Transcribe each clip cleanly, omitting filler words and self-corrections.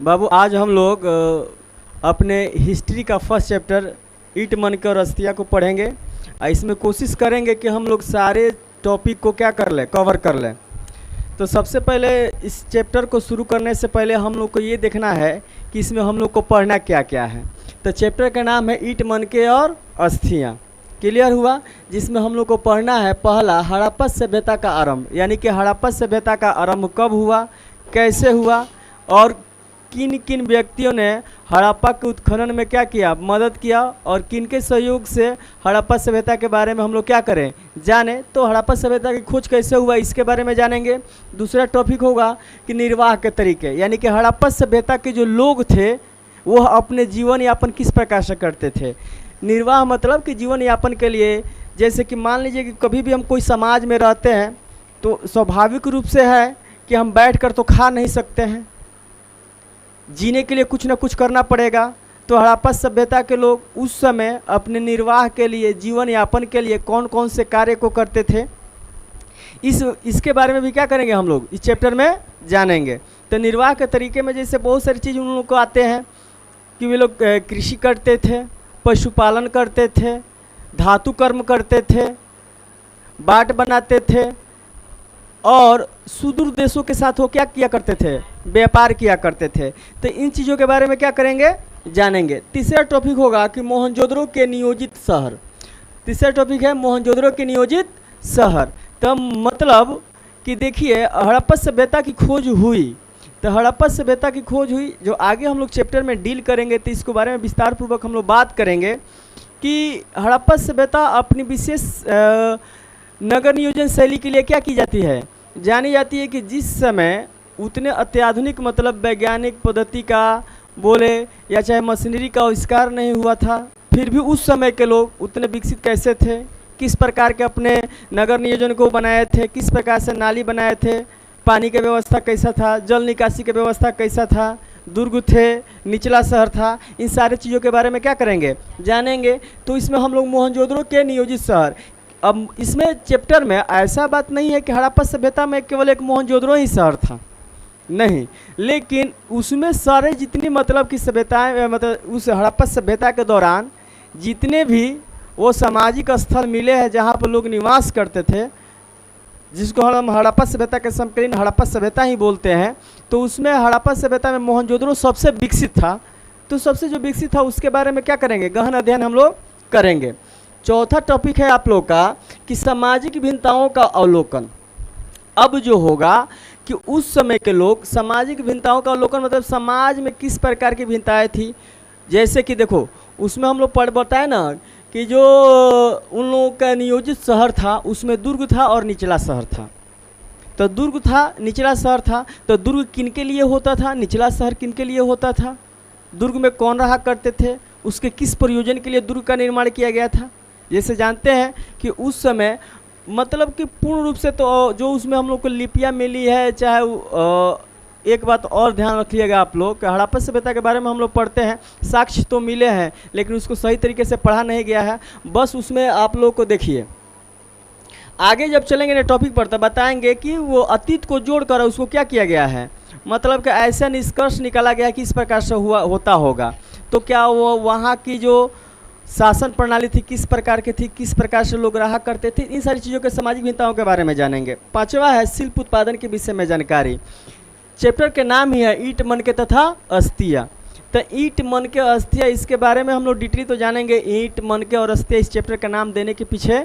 बाबू आज हम लोग अपने हिस्ट्री का फर्स्ट चैप्टर ईट मन के और अस्थिया को पढ़ेंगे। इसमें कोशिश करेंगे कि हम लोग सारे टॉपिक को क्या कर लें, कवर कर लें। तो सबसे पहले इस चैप्टर को शुरू करने से पहले हम लोग को ये देखना है कि इसमें हम लोग को पढ़ना क्या क्या है। तो चैप्टर का नाम है ईट मन के और अस्थियाँ। क्लियर हुआ? जिसमें हम लोग को पढ़ना है पहला हड़प्पा सभ्यता का आरंभ, यानी कि हड़प्पा सभ्यता का आरंभ कब हुआ, कैसे हुआ और किन किन व्यक्तियों ने हड़प्पा के उत्खनन में क्या किया, मदद किया और किन के सहयोग से हड़प्पा सभ्यता के बारे में हम लोग क्या करें, जाने। तो हड़प्पा सभ्यता की खोज कैसे हुआ इसके बारे में जानेंगे। दूसरा टॉपिक होगा कि निर्वाह के तरीके, यानी कि हड़प्पा सभ्यता के जो लोग थे वो अपने जीवन यापन किस प्रकार से करते थे। निर्वाह मतलब कि जीवन यापन के लिए, जैसे कि मान लीजिए कि कभी भी हम कोई समाज में रहते हैं तो स्वाभाविक रूप से है कि हम बैठकर तो खा नहीं सकते हैं, जीने के लिए कुछ ना कुछ करना पड़ेगा। तो हड़प्पा सभ्यता के लोग उस समय अपने निर्वाह के लिए, जीवन यापन के लिए कौन कौन से कार्य को करते थे, इसके बारे में भी क्या करेंगे हम लोग इस चैप्टर में जानेंगे। तो निर्वाह के तरीके में जैसे बहुत सारी चीज़ उन लोगों को आते हैं कि वे लोग कृषि करते थे, पशुपालन करते थे, धातु कर्म करते थे, बाट बनाते थे और सुदूर देशों के साथ वो क्या किया करते थे, व्यापार किया करते थे। तो इन चीज़ों के बारे में क्या करेंगे, जानेंगे। तीसरा टॉपिक होगा कि मोहनजोदड़ो के नियोजित शहर। तीसरा टॉपिक है मोहनजोदड़ो के नियोजित शहर। तो मतलब कि देखिए हड़प्पा सभ्यता की खोज हुई, तो हड़प्पा सभ्यता की खोज हुई जो आगे हम लोग चैप्टर में डील करेंगे, तो इसके बारे में विस्तार पूर्वक हम लोग बात करेंगे कि हड़प्पा सभ्यता अपनी विशेष नगर नियोजन शैली के लिए क्या की जाती है, जानी जाती है कि जिस समय उतने अत्याधुनिक मतलब वैज्ञानिक पद्धति का बोले या चाहे मशीनरी का आविष्कार नहीं हुआ था, फिर भी उस समय के लोग उतने विकसित कैसे थे, किस प्रकार के अपने नगर नियोजन को बनाए थे, किस प्रकार से नाली बनाए थे, पानी का व्यवस्था कैसा था, जल निकासी की व्यवस्था कैसा था, दुर्ग थे, निचला शहर था, इन सारे चीज़ों के बारे में क्या करेंगे, जानेंगे। तो इसमें हम लोग मोहनजोदड़ो के नियोजित शहर, अब इसमें चैप्टर में ऐसा बात नहीं है कि हड़प्पा सभ्यता में केवल एक मोहनजोदड़ो ही शहर था, नहीं, लेकिन उसमें सारे जितनी मतलब कि सभ्यताएं, मतलब उस हड़प्पा सभ्यता के दौरान जितने भी वो सामाजिक स्थल मिले हैं जहाँ पर लोग निवास करते थे, जिसको हम हड़प्पा सभ्यता के समकालीन हड़प्पा सभ्यता ही बोलते हैं, तो उसमें हड़प्पा सभ्यता में मोहनजोदड़ो सबसे विकसित था। तो सबसे जो विकसित था उसके बारे में क्या करेंगे, गहन अध्ययन हम लोग करेंगे। चौथा टॉपिक है आप लोग का कि सामाजिक भिन्नताओं का अवलोकन। अब जो होगा कि उस समय के लोग सामाजिक भिन्नताओं का अवलोकन मतलब समाज में किस प्रकार की भिन्नताएं थी। जैसे कि देखो उसमें हम लोग बताए ना कि जो उन लोगों का नियोजित शहर था उसमें दुर्ग था और निचला शहर था। तो दुर्ग था, निचला शहर था, तो दुर्ग किन के लिए होता था, निचला शहर किन के लिए होता था, दुर्ग में कौन रहा करते थे, उसके किस प्रयोजन के लिए दुर्ग का निर्माण किया गया था। जैसे जानते हैं कि उस समय मतलब कि पूर्ण रूप से तो जो उसमें हम लोग को लिपियाँ मिली है, चाहे एक बात और ध्यान रखिएगा आप लोग कि हड़प्पा सभ्यता के बारे में हम लोग पढ़ते हैं, साक्ष्य तो मिले हैं लेकिन उसको सही तरीके से पढ़ा नहीं गया है। बस उसमें आप लोग को देखिए आगे जब चलेंगे ना टॉपिक पर तो बताएंगे कि वो अतीत को जोड़कर उसको क्या किया गया है, मतलब कि ऐसा निष्कर्ष निकाला गया कि इस प्रकार से होता होगा। तो क्या वो वहाँ की जो शासन प्रणाली थी किस प्रकार की थी, किस प्रकार से लोग रहा करते थे, इन सारी चीज़ों के सामाजिक भिन्नताओं के बारे में जानेंगे। पांचवा है शिल्प उत्पादन के विषय में जानकारी। चैप्टर के नाम ही है ईट मन के तथा अस्थिया। तो ईट मन के अस्थिया, इसके बारे में हम लोग डिटेल तो जानेंगे। ईट मन के और अस्थिया इस चैप्टर का नाम देने के पीछे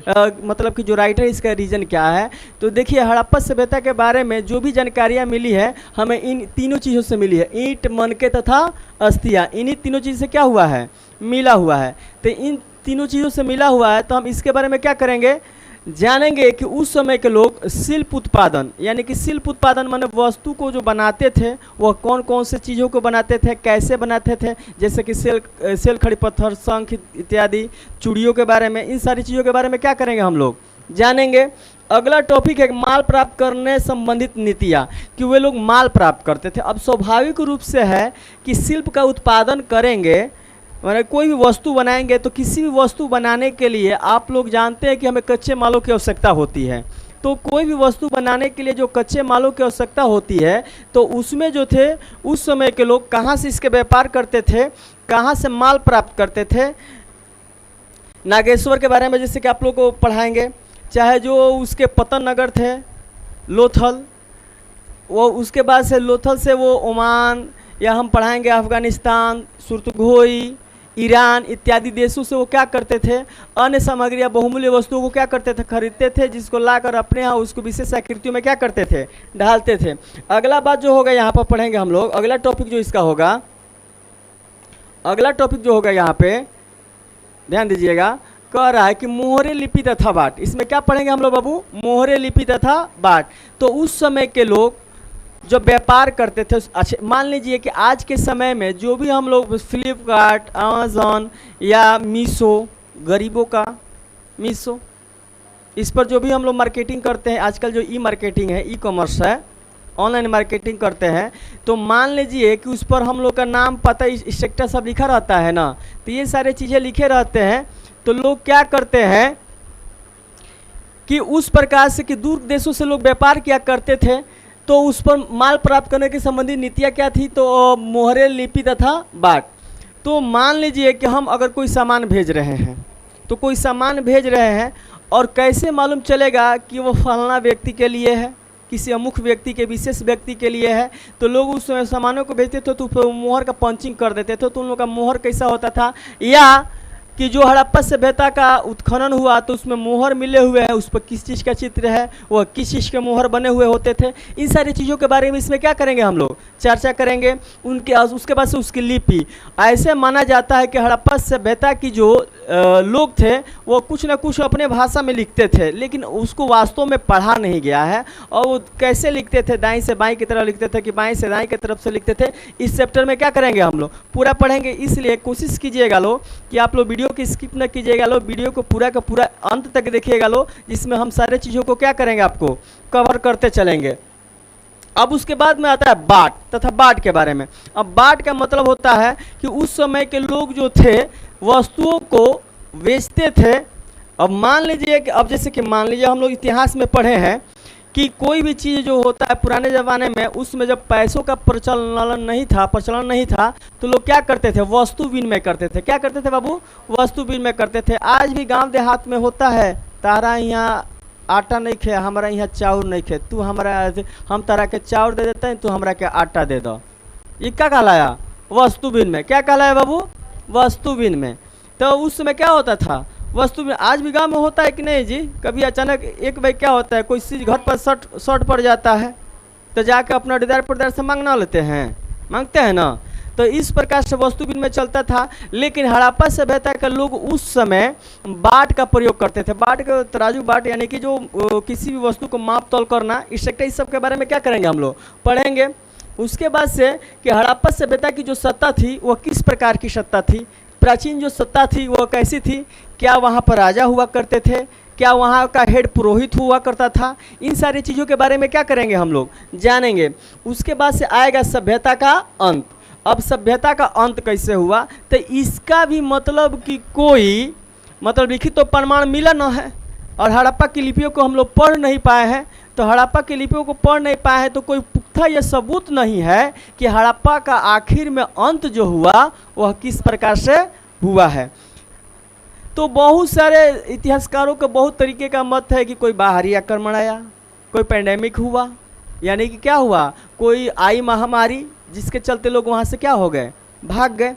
मतलब कि जो राइटर है इसका रीज़न क्या है। तो देखिए हड़प्पा सभ्यता के बारे में जो भी जानकारियाँ मिली है हमें इन तीनों चीज़ों से मिली है, ईट मन के तथा अस्थिया, इन्हीं तीनों चीज़ से क्या हुआ है, मिला हुआ है। तो इन तीनों चीज़ों से मिला हुआ है तो हम इसके बारे में क्या करेंगे, जानेंगे कि उस समय के लोग शिल्प उत्पादन, यानी कि शिल्प उत्पादन माने वस्तु को जो बनाते थे वह कौन कौन से चीज़ों को बनाते थे, कैसे बनाते थे, जैसे कि सेल खड़ी पत्थर, शंख इत्यादि, चूड़ियों के बारे में, इन सारी चीज़ों के बारे में क्या करेंगे हम लोग, जानेंगे। अगला टॉपिक है माल प्राप्त करने संबंधित नीतियाँ, कि वे लोग माल प्राप्त करते थे। अब स्वाभाविक रूप से है कि शिल्प का उत्पादन करेंगे, मैंने कोई भी वस्तु बनाएंगे तो किसी भी वस्तु बनाने के लिए आप लोग जानते हैं कि हमें कच्चे मालों की आवश्यकता होती है। तो कोई भी वस्तु बनाने के लिए जो कच्चे मालों की आवश्यकता होती है, तो उसमें जो थे उस समय के लोग कहाँ से इसके व्यापार करते थे, कहाँ से माल प्राप्त करते थे। नागेश्वर के बारे में जैसे कि आप लोग को पढ़ाएंगे, चाहे जो उसके पतन नगर थे लोथल, वो उसके बाद से लोथल से वो ओमान, या हम पढ़ाएंगे अफगानिस्तान, सुरतगोई, ईरान इत्यादि देशों से वो क्या करते थे, अन्य सामग्री या बहुमूल्य वस्तुओं को क्या करते थे, खरीदते थे, जिसको लाकर अपने यहाँ उसको विशेष आकृतियों में क्या करते थे, ढालते थे। अगला बात जो होगा यहाँ पर पढ़ेंगे हम लोग, अगला टॉपिक जो इसका होगा, अगला टॉपिक जो होगा यहाँ पे ध्यान दीजिएगा, कह रहा है कि मोहरे लिपि तथा बाट। इसमें क्या पढ़ेंगे हम लोग बाबू, मोहरे लिपि तथा बाट। तो उस समय के लोग जो व्यापार करते थे, अच्छा मान लीजिए कि आज के समय में जो भी हम लोग फ्लिपकार्ट, अमेज़न या मीशो, गरीबों का मीशो, इस पर जो भी हम लोग मार्केटिंग करते हैं, आजकल जो ई मार्केटिंग है, ई कॉमर्स है, ऑनलाइन मार्केटिंग करते हैं, तो मान लीजिए कि उस पर हम लोग का नाम पता स्ट्रक्चर सब लिखा रहता है ना, तो ये सारे चीज़ें लिखे रहते हैं। तो लोग क्या करते हैं कि उस प्रकार से कि दूर देशों से लोग व्यापार किया करते थे, तो उस पर माल प्राप्त करने के संबंधी नीतियाँ क्या थी, तो मोहरे लिपि तथा बाट। तो मान लीजिए कि हम अगर कोई सामान भेज रहे हैं, तो कोई सामान भेज रहे हैं और कैसे मालूम चलेगा कि वो फलाना व्यक्ति के लिए है, किसी अमुख व्यक्ति के, विशेष व्यक्ति के लिए है। तो लोग उस सामानों को भेजते थे तो मोहर का पंचिंग कर देते थे। तो उन लोगों का मोहर कैसा होता था, या कि जो हड़प्पा सभ्यता का उत्खनन हुआ तो उसमें मोहर मिले हुए हैं, उस पर किस चीज़ का चित्र है, वह किस चीज़ के मोहर बने हुए होते थे। इन सारी चीज़ों के बारे में इसमें क्या करेंगे हम लोग, चर्चा करेंगे। उनके उसके बाद से उसकी लिपि, ऐसे माना जाता है कि हड़प्पा सभ्यता की जो लोग थे वो कुछ ना कुछ अपने भाषा में लिखते थे, लेकिन उसको वास्तव में पढ़ा नहीं गया है। और वो कैसे लिखते थे, दाएँ से बाएँ की तरफ लिखते थे कि बाएँ से दाएँ की तरफ से लिखते थे। इस चैप्टर में क्या करेंगे हम लोग, पूरा पढ़ेंगे। इसलिए कोशिश कीजिएगा लो कि आप लोग वीडियो की स्किप न कीजिएगा लो, वीडियो को पूरा का पूरा अंत तक देखिएगा लो, जिसमें हम सारे चीज़ों को क्या करेंगे, आपको कवर करते चलेंगे। अब उसके बाद में आता है बाट तथा बाट के बारे में। अब बाट का मतलब होता है कि उस समय के लोग जो थे वस्तुओं को बेचते थे। अब मान लीजिए कि अब जैसे कि मान लीजिए हम लोग इतिहास में पढ़े हैं कि कोई भी चीज़ जो होता है पुराने ज़माने में, उसमें जब पैसों का प्रचलन नहीं था तो लोग क्या करते थे, वस्तु विनिमय करते थे। क्या करते थे बाबू, वस्तु विनिमय करते थे। आज भी गांव देहात में होता है, तारा यहाँ आटा नहीं खे, हमारा यहाँ चाउर नहीं खे, तू हमारा, हम तारा के चाउर दे देते हैं, तू हमारा के आटा दे दो। ये क्या कहलाया, वस्तु विनिमय। क्या कहलाया बाबू, वस्तु विनिमय। तो उस समय क्या होता था, वस्तु में। आज भी गांव में होता है कि नहीं जी, कभी अचानक एक भाई क्या होता है, कोई चीज़ घर पर शॉर्ट पड़ जाता है तो जाकर अपना डिदार पड़दार से मांगना लेते हैं, मांगते हैं ना। तो इस प्रकार से वस्तु विनिमय चलता था। लेकिन हड़प्पा सभ्यता के लोग उस समय बाट का प्रयोग करते थे। बाट का तराजू बाट यानी कि जो किसी भी वस्तु को माप तोल करना, इस सब के बारे में क्या करेंगे हम लोग, पढ़ेंगे। उसके बाद से कि हड़प्पा सभ्यता की जो सत्ता थी वो किस प्रकार की सत्ता थी, प्राचीन जो सत्ता थी वो कैसी थी, क्या वहाँ पर राजा हुआ करते थे, क्या वहाँ का हेड पुरोहित हुआ करता था। इन सारी चीज़ों के बारे में क्या करेंगे हम लोग, जानेंगे। उसके बाद से आएगा सभ्यता का अंत। अब सभ्यता का अंत कैसे हुआ, तो इसका भी मतलब कि कोई मतलब लिखित तो प्रमाण मिला न है, और हड़प्पा की लिपियों को हम लोग पढ़ नहीं पाए हैं। तो हड़प्पा की लिपियों को पढ़ नहीं पाए हैं तो कोई पुख्ता यह सबूत नहीं है कि हड़प्पा का आखिर में अंत जो हुआ वह किस प्रकार से हुआ है। तो बहुत सारे इतिहासकारों का बहुत तरीके का मत है कि कोई बाहरी आक्रमण आया, कोई पैंडेमिक हुआ, यानी कि क्या हुआ, कोई आई महामारी जिसके चलते लोग वहाँ से क्या हो गए, भाग गए,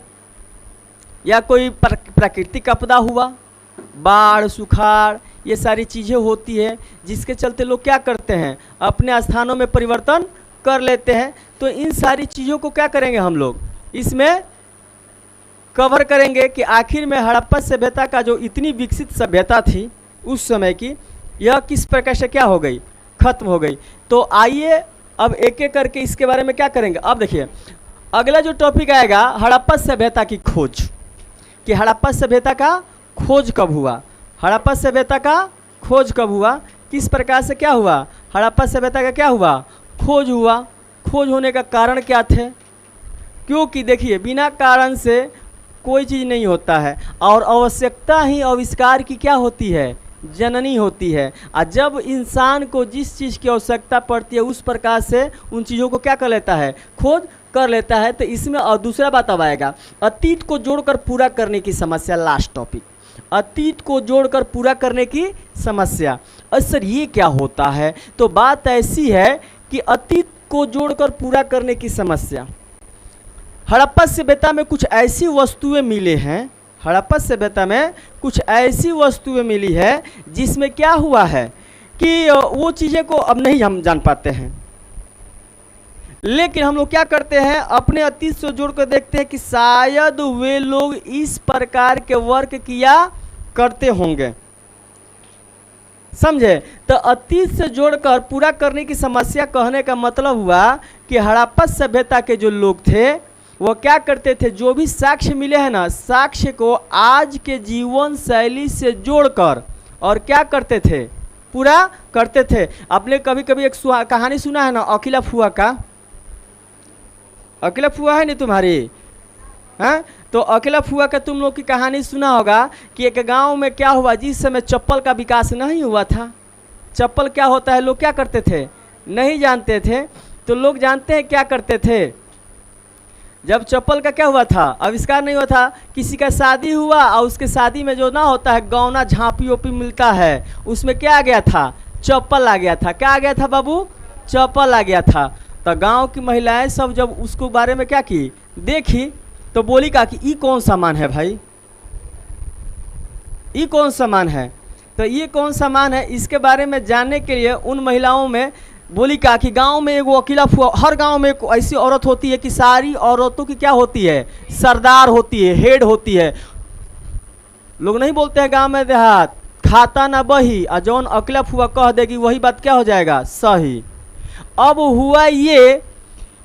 या कोई प्राकृतिक आपदा हुआ, बाढ़ सुखाड़, ये सारी चीज़ें होती है जिसके चलते लोग क्या करते हैं, अपने स्थानों में परिवर्तन कर लेते हैं। तो इन सारी चीज़ों को क्या करेंगे हम लोग, इसमें कवर करेंगे कि आखिर में हड़प्पा सभ्यता का जो इतनी विकसित सभ्यता थी उस समय की, यह किस प्रकार से क्या हो गई, खत्म हो गई। तो आइए अब एक एक करके इसके बारे में क्या करेंगे। अब देखिए अगला जो टॉपिक आएगा, हड़प्पा सभ्यता की खोज, कि हड़प्पा सभ्यता का खोज कब हुआ, हड़प्पा सभ्यता का खोज कब हुआ, किस प्रकार से क्या हुआ, हड़प्पा सभ्यता का क्या हुआ, खोज हुआ। खोज होने का कारण क्या थे, क्योंकि देखिए बिना कारण से कोई चीज़ नहीं होता है, और आवश्यकता ही आविष्कार की क्या होती है, जननी होती है। और जब इंसान को जिस चीज़ की आवश्यकता पड़ती है उस प्रकार से उन चीज़ों को क्या कर लेता है, खोज कर लेता है। तो इसमें और दूसरा बात अब आएगा, अतीत को जोड़कर पूरा करने की समस्या। लास्ट टॉपिक, अतीत को जोड़कर पूरा करने की समस्या। सर ये क्या होता है? तो बात ऐसी है कि अतीत को जोड़कर पूरा करने की समस्या, हड़प्पा सभ्यता में कुछ ऐसी वस्तुएं मिले हैं, हड़प्पा सभ्यता में कुछ ऐसी वस्तुएं मिली है जिसमें क्या हुआ है कि वो चीज़ें को अब नहीं हम जान पाते हैं, लेकिन हम लोग क्या करते हैं, अपने अतीत से जोड़कर देखते हैं कि शायद वे लोग इस प्रकार के वर्क किया करते होंगे। समझे? तो अतीत से जोड़कर पूरा करने की समस्या कहने का मतलब हुआ कि हड़प्पा सभ्यता के जो लोग थे वो क्या करते थे, जो भी साक्ष्य मिले हैं ना, साक्ष्य को आज के जीवन शैली से जोड़कर और क्या करते थे, पूरा करते थे। आपने कभी कभी एक कहानी सुना है ना, अकेला फुआ का? अकेला फुआ है नहीं तुम्हारी? हैं? तो अकेला फुआ का तुम लोग की कहानी सुना होगा कि एक गांव में क्या हुआ, जिस समय चप्पल का विकास नहीं हुआ था। चप्पल क्या होता है लोग क्या करते थे, नहीं जानते थे। तो लोग जानते हैं क्या करते थे, जब चप्पल का क्या हुआ था, आविष्कार नहीं हुआ था, किसी का शादी हुआ और उसके शादी में जो ना होता है गौना झांपी ओपी मिलता है, उसमें क्या आ गया था, चप्पल आ गया था। क्या आ गया था बाबू? चप्पल आ गया था। तो गांव की महिलाएं सब जब उसको बारे में क्या की, देखी, तो बोली का कि ये कौन सामान है भाई, ये कौन सामान है? तो ये कौन सामान है, इसके बारे में जानने के लिए उन महिलाओं में बोली का कि गांव में एगो अकेला फुआ, हर गांव में एक ऐसी औरत होती है कि सारी औरतों की क्या होती है, सरदार होती है, हेड होती है। लोग नहीं बोलते हैं गांव में देहात, खाता ना बही, और जौन अकेला फुआ कह देगी वही बात क्या हो जाएगा, सही। अब हुआ ये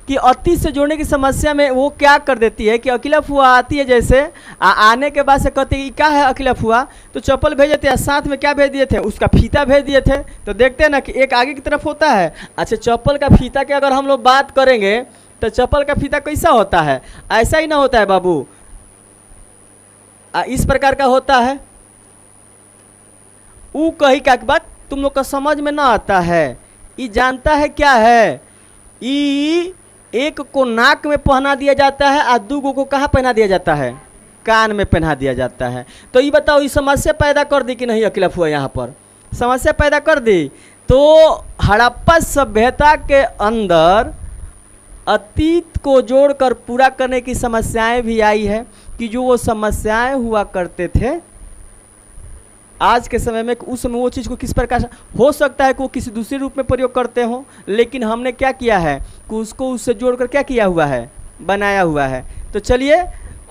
कि अतीत से जोड़ने की समस्या में वो क्या कर देती है कि अकेला फुआ आती है, जैसे आने के बाद से कहती है क्या है अकेला फुआ, तो चप्पल भेजे थे, साथ में क्या भेज दिए थे, उसका फीता भेज दिए थे। तो देखते हैं ना कि एक आगे की तरफ होता है। अच्छा, चप्पल का फीता की अगर हम लोग बात करेंगे तो चप्पल का फीता कैसा होता है, ऐसा ही ना होता है बाबू, इस प्रकार का होता है। वो कही का बात तुम लोग का समझ में ना आता है। ये जानता है क्या है, ये एक को नाक में पहना दिया जाता है और दूगो को कहाँ पहना दिया जाता है, कान में पहना दिया जाता है। तो ये बताओ, ये समस्या पैदा कर दी कि नहीं अकेला फुआ? यहाँ पर समस्या पैदा कर दी। तो हड़प्पा सभ्यता के अंदर अतीत को जोड़कर पूरा करने की समस्याएं भी आई है कि जो वो समस्याएं हुआ करते थे आज के समय में, उस समय वो चीज़ को किस प्रकार से हो सकता है कि वो किसी दूसरे रूप में प्रयोग करते हो, लेकिन हमने क्या किया है कि उसको उससे जोड़कर क्या किया हुआ है, बनाया हुआ है। तो चलिए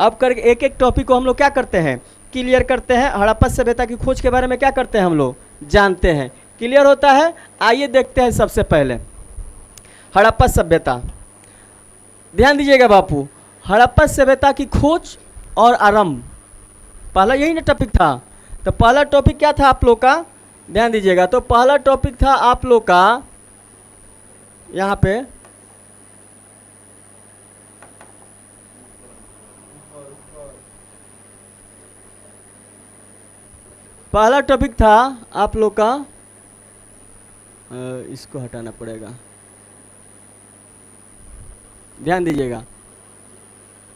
अब कर एक एक टॉपिक को हम लोग क्या करते हैं, क्लियर करते हैं। हड़प्पा सभ्यता की खोज के बारे में क्या करते हैं हम लोग, जानते हैं, क्लियर होता है। आइए देखते हैं सबसे पहले हड़प्पा सभ्यता। ध्यान दीजिएगा बापू, हड़प्पा सभ्यता की खोज और आरंभ, पहला यही ना टॉपिक था। तो पहला टॉपिक क्या था आप लोग का, ध्यान दीजिएगा। तो पहला टॉपिक था आप लोग का यहाँ पे पहला टॉपिक था आप लोग का, इसको हटाना पड़ेगा, ध्यान दीजिएगा।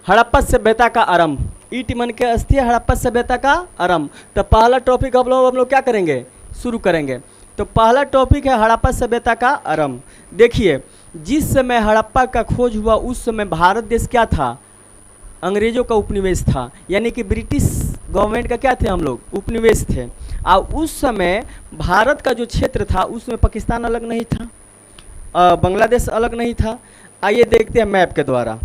हड़प्पा सभ्यता का आरंभ, ईट मन के अस्थि हड़प्पा सभ्यता का आरंभ। तो पहला टॉपिक हम लोग क्या करेंगे, शुरू करेंगे। तो पहला टॉपिक है हड़प्पा सभ्यता का आरंभ। देखिए, जिस समय हड़प्पा का खोज हुआ उस समय भारत देश क्या था, अंग्रेजों का उपनिवेश था, यानी कि ब्रिटिश गवर्नमेंट का क्या थे हम लोग, उपनिवेश थे। और उस समय भारत का जो क्षेत्र था उसमें पाकिस्तान अलग नहीं था, बांग्लादेश अलग नहीं था। आइए देखते हैं मैप के द्वारा।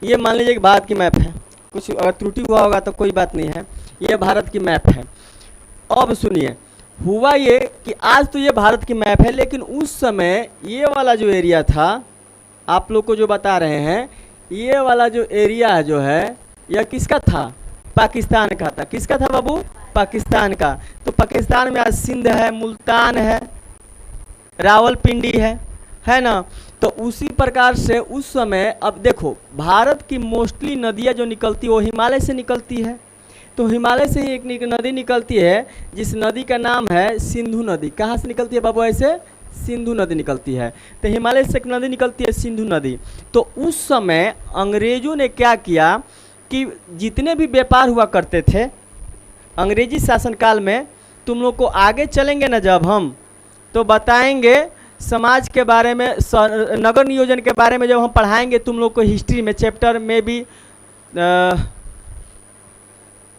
ये मान लीजिए कि भारत की मैप है, कुछ अगर त्रुटि हुआ होगा तो कोई बात नहीं है, ये भारत की मैप है। अब सुनिए, हुआ ये कि आज तो ये भारत की मैप है, लेकिन उस समय ये वाला जो एरिया था आप लोग को जो बता रहे हैं, ये वाला जो एरिया जो है यह किसका था, पाकिस्तान का था। किसका था बाबू, पाकिस्तान का। तो पाकिस्तान में आज सिंध है, मुल्तान है, रावलपिंडी है ना। तो उसी प्रकार से उस समय, अब देखो भारत की मोस्टली नदियाँ जो निकलती है वो हिमालय से निकलती है। तो हिमालय से ही एक नदी निकलती है जिस नदी का नाम है सिंधु नदी। कहाँ से निकलती है बाबू? ऐसे सिंधु नदी निकलती है। तो हिमालय से एक नदी निकलती है सिंधु नदी। तो उस समय अंग्रेजों ने क्या किया कि जितने भी व्यापार हुआ करते थे अंग्रेजी शासनकाल में, तुम लोग को आगे चलेंगे ना जब हम, तो बताएंगे समाज के बारे में, नगर नियोजन के बारे में जब हम पढ़ाएंगे तुम लोग को हिस्ट्री में, चैप्टर में भी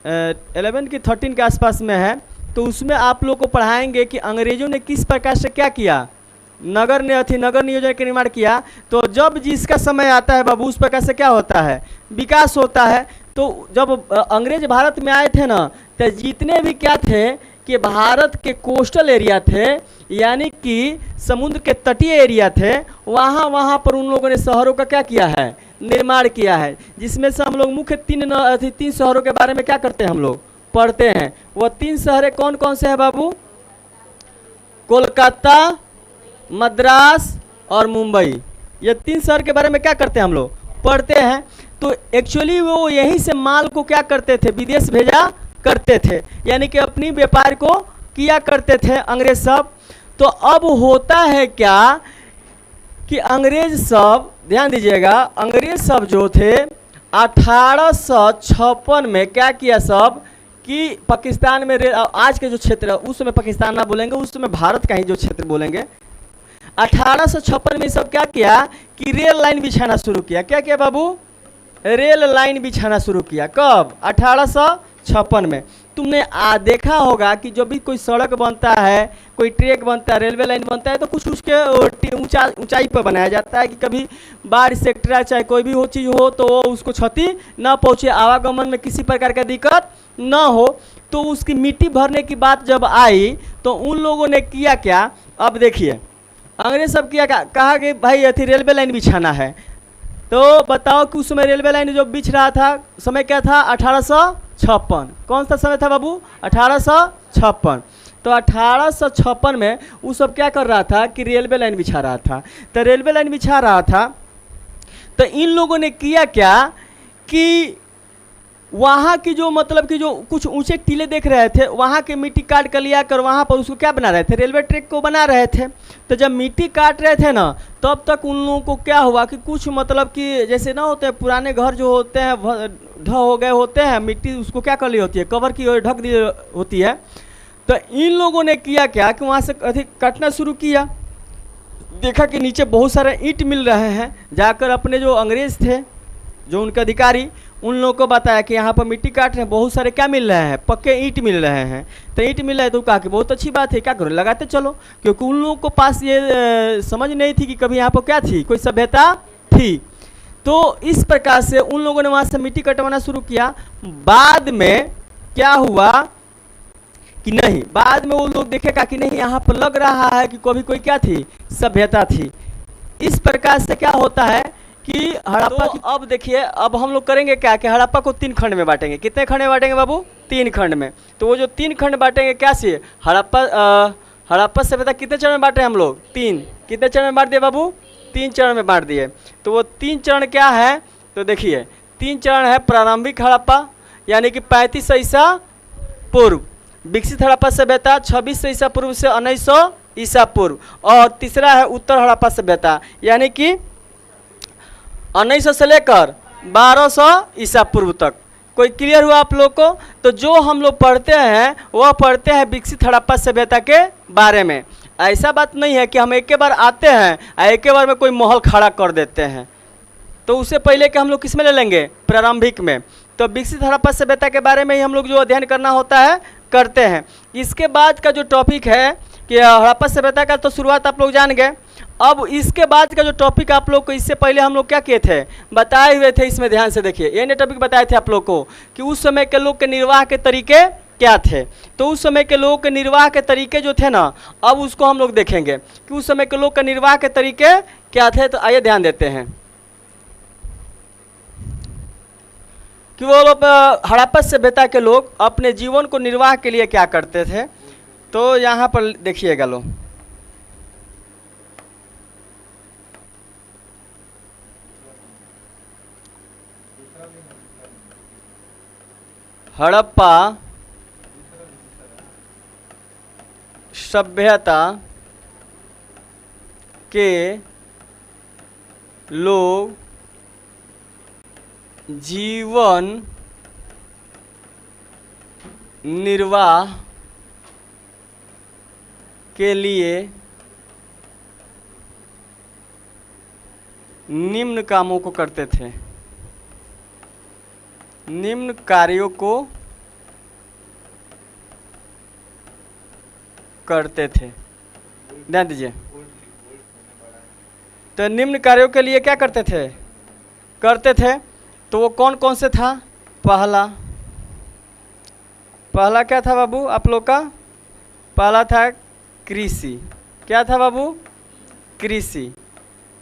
11 की 13 के आसपास में है। तो उसमें आप लोग को पढ़ाएंगे कि अंग्रेजों ने किस प्रकार से क्या किया, नगर नियोजन का निर्माण किया। तो जब जिसका समय आता है बाबू, उस प्रकार से क्या होता है, विकास होता है। तो जब अंग्रेज भारत में आए थे ना, तो जितने भी क्या थे कि भारत के कोस्टल एरिया थे, यानी कि समुद्र के तटीय एरिया थे, वहाँ पर उन लोगों ने शहरों का क्या किया है, निर्माण किया है। जिसमें से हम लोग मुख्य तीन शहरों के बारे में क्या करते हैं, हम लोग पढ़ते हैं। वो 3 शहरें कौन कौन से हैं बाबू? कोलकाता, मद्रास और मुंबई। ये 3 शहर के बारे में क्या करते हैं, हम लोग पढ़ते हैं। तो एक्चुअली वो यहीं से माल को क्या करते थे, विदेश भेजा करते थे, यानी कि अपनी व्यापार को किया करते थे अंग्रेज सब। तो अब होता है क्या कि अंग्रेज सब, ध्यान दीजिएगा, अंग्रेज सब जो थे 1856 में क्या किया सब कि पाकिस्तान में, आज के जो क्षेत्र है, उस समय पाकिस्तान ना बोलेंगे, उस समय भारत का ही जो क्षेत्र बोलेंगे, 1856 में सब क्या किया कि रेल लाइन बिछाना शुरू किया। क्या किया बाबू? रेल लाइन बिछाना शुरू किया। कब? 1856 में। तुमने देखा होगा कि जब भी कोई सड़क बनता है, कोई ट्रैक बनता है, रेलवे लाइन बनता है, तो कुछ उसके ऊंचाई पर बनाया जाता है कि कभी बारिश से चाहे कोई भी हो चीज़ हो तो वो उसको क्षति ना पहुँचे, आवागमन में किसी प्रकार का दिक्कत ना हो। तो उसकी मिट्टी भरने की बात जब आई तो उन लोगों ने किया क्या, अब देखिए, अंग्रेज सब किया कहा कि भाई अथी रेलवे लाइन बिछाना है। तो बताओ कि उस समय रेलवे लाइन जो बिछ रहा था, समय क्या था? 1856। कौन सा समय था बाबू? 1856। तो 1856 में वो सब क्या कर रहा था कि रेलवे लाइन बिछा रहा था। तो रेलवे लाइन बिछा रहा था तो इन लोगों ने किया क्या कि वहाँ की जो मतलब कि जो कुछ ऊंचे टीले देख रहे थे, वहाँ के मिट्टी काट कर लिया कर वहाँ पर उसको क्या बना रहे थे, रेलवे ट्रैक को बना रहे थे। तो जब मिट्टी काट रहे थे ना, तब तक उन लोगों को क्या हुआ कि कुछ मतलब कि जैसे ना होते हैं पुराने घर जो होते हैं ढह हो गए होते हैं, मिट्टी उसको क्या कर ली होती है, कवर की ओर ढक दी होती है। तो इन लोगों ने किया क्या कि वहाँ से अधिक काटना शुरू किया। देखा कि नीचे बहुत सारे ईंट मिल रहे हैं, जाकर अपने जो अंग्रेज थे, जो उनके अधिकारी, उन लोगों को बताया कि यहाँ पर मिट्टी काट रहे हैं, बहुत सारे क्या मिल रहे हैं, पक्के ईंट मिल रहे हैं। तो ईंट मिल रहा है तो कहा कि बहुत अच्छी बात है, क्या करो, लगाते चलो। क्योंकि उन लोगों को पास ये समझ नहीं थी कि कभी यहाँ पर क्या थी, कोई सभ्यता थी। तो इस प्रकार से उन लोगों ने वहाँ से मिट्टी कटवाना शुरू किया। बाद में क्या हुआ कि नहीं, बाद में वो लोग देखेगा कि नहीं, यहाँ पर लग रहा है कि कभी कोई क्या थी, सभ्यता थी। इस प्रकार से क्या होता है कि हड़प्पा। तो अब देखिए, अब हम लोग करेंगे क्या कि हड़प्पा को 3 खंड में बांटेंगे। कितने खंड में बांटेंगे बाबू? 3 खंड में। तो वो जो 3 खंड बांटेंगे क्या से, हड़प्पा सभ्यता कितने चरण में बांटे हम लोग? 3। कितने चरण में बांट दिए बाबू? 3 चरण में बांट दिए। तो वो 3 चरण क्या है, तो देखिए 3 चरण है। प्रारंभिक हड़प्पा यानी कि 3500 ईसा पूर्व, विकसित हड़प्पा सभ्यता 2600 ईसा पूर्व से 1900 ईसा पूर्व, और तीसरा है उत्तर हड़प्पा सभ्यता यानी कि 1900 से लेकर 1200 ईसा पूर्व तक। कोई क्लियर हुआ आप लोग को? तो जो हम लोग पढ़ते हैं वह पढ़ते हैं विकसित हड़प्पा सभ्यता के बारे में। ऐसा बात नहीं है कि हम एक बार आते हैं और एक बार में कोई महल खड़ा कर देते हैं। तो उससे पहले कि हम लोग किस में ले लेंगे? प्रारंभिक में। तो विकसित हड़प्पा सभ्यता के बारे में ही हम लोग जो अध्ययन करना होता है करते हैं। इसके बाद का जो टॉपिक है कि हड़प्पा सभ्यता का तो शुरुआत आप लोग जान गए। अब इसके बाद का जो टॉपिक आप लोग को इससे पहले हम लोग क्या किए थे, बताए हुए थे। इसमें ध्यान से देखिए, ये टॉपिक बताए थे आप लोग को कि उस समय के लोग के निर्वाह के तरीके क्या थे। तो उस समय के लोगों के निर्वाह के तरीके जो थे ना, अब उसको हम लोग देखेंगे कि उस समय के लोग के निर्वाह के तरीके क्या थे। तो आइए ध्यान देते हैं कि वो लोग हड़प्पा सभ्यता के लोग अपने जीवन को निर्वाह के लिए क्या करते थे। तो यहाँ पर देखिएगा लो, हड़प्पा सभ्यता के लोग जीवन निर्वाह के लिए निम्न कामों को करते थे, निम्न कार्यों को करते थे। ध्यान दीजिए, तो निम्न कार्यों के लिए क्या करते थे, करते थे। तो वो कौन कौन से था? पहला क्या था बाबू आप लोग का? पहला था कृषि। क्या था बाबू? कृषि।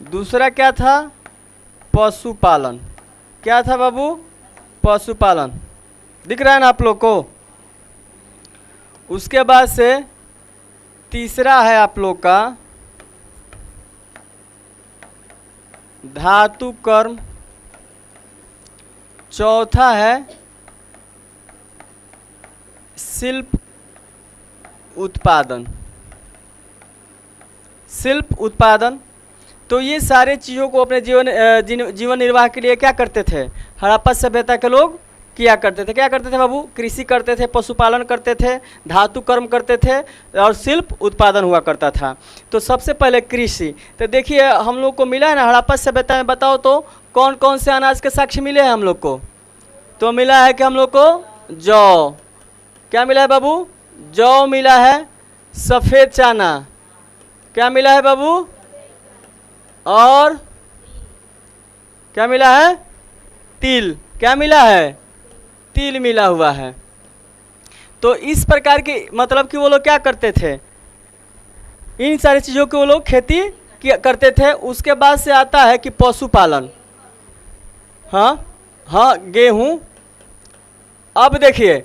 दूसरा क्या था? पशुपालन। क्या था बाबू? पशुपालन। दिख रहा है ना आप लोग को? उसके बाद से तीसरा है आप लोग का धातु कर्म। चौथा है शिल्प उत्पादन। शिल्प उत्पादन। तो ये सारे चीज़ों को अपने जीवन निर्वाह के लिए क्या करते थे? हड़प्पा सभ्यता के लोग किया करते थे। क्या करते थे बाबू? कृषि करते थे, पशुपालन करते थे, धातु कर्म करते थे और शिल्प उत्पादन हुआ करता था। तो सबसे पहले कृषि। तो देखिए हम लोग को मिला है ना हड़प्पा सभ्यता में, बताओ तो कौन कौन से अनाज के साक्ष्य मिले हैं हम लोग को? तो मिला है कि हम लोग को जौ। क्या मिला है बाबू? जौ मिला है। सफ़ेद चना। क्या मिला है बाबू? और क्या मिला है? तिल। क्या मिला है? तिल मिला हुआ है। तो इस प्रकार के मतलब कि वो लोग क्या करते थे? इन सारी चीज़ों की वो लोग खेती करते थे। उसके बाद से आता है कि पशुपालन। हाँ, गेहूँ। अब देखिए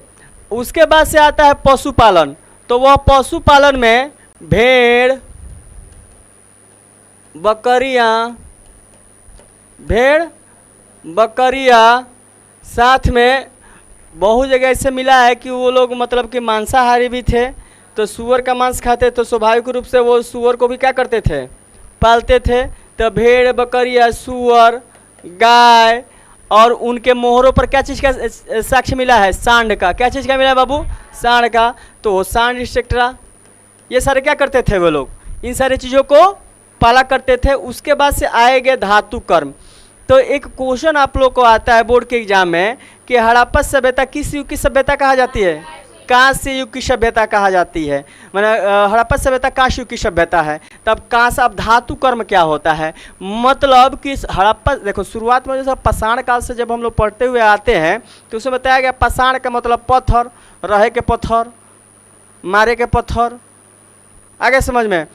उसके बाद से आता है पशुपालन। तो वह पशुपालन में भेड़, बकरियाँ, साथ में बहुत जगह ऐसे मिला है कि वो लोग मतलब कि मांसाहारी भी थे। तो सूअर का मांस खाते, तो स्वाभाविक रूप से वो सूअर को भी क्या करते थे? पालते थे। तो भेड़, बकरियाँ, सूअर, गाय और उनके मोहरों पर क्या चीज़ का साक्ष्य मिला है? सांड का। क्या चीज़ का मिला है बाबू? सांड का। तो सांड, एक्सेट्रा, ये सारे क्या करते थे वो लोग? इन सारी चीज़ों को पाला करते थे। उसके बाद से आएंगे धातु कर्म। तो एक क्वेश्चन आप लोग को आता है बोर्ड के एग्जाम में कि हड़प्पा सभ्यता किस युग की सभ्यता कहा जाती है? कांस्य युग की सभ्यता कहा जाती है। मैंने हड़प्पा सभ्यता कांस्य युग की सभ्यता है। तब कांस्य, अब धातु कर्म क्या होता है? मतलब कि हड़प्पा, देखो शुरुआत में जैसे पाषाण काल से जब हम लोग पढ़ते हुए आते हैं तो उसमें बताया गया पाषाण का मतलब पत्थर, रहे के पत्थर, मारे के पत्थर। आगे समझ में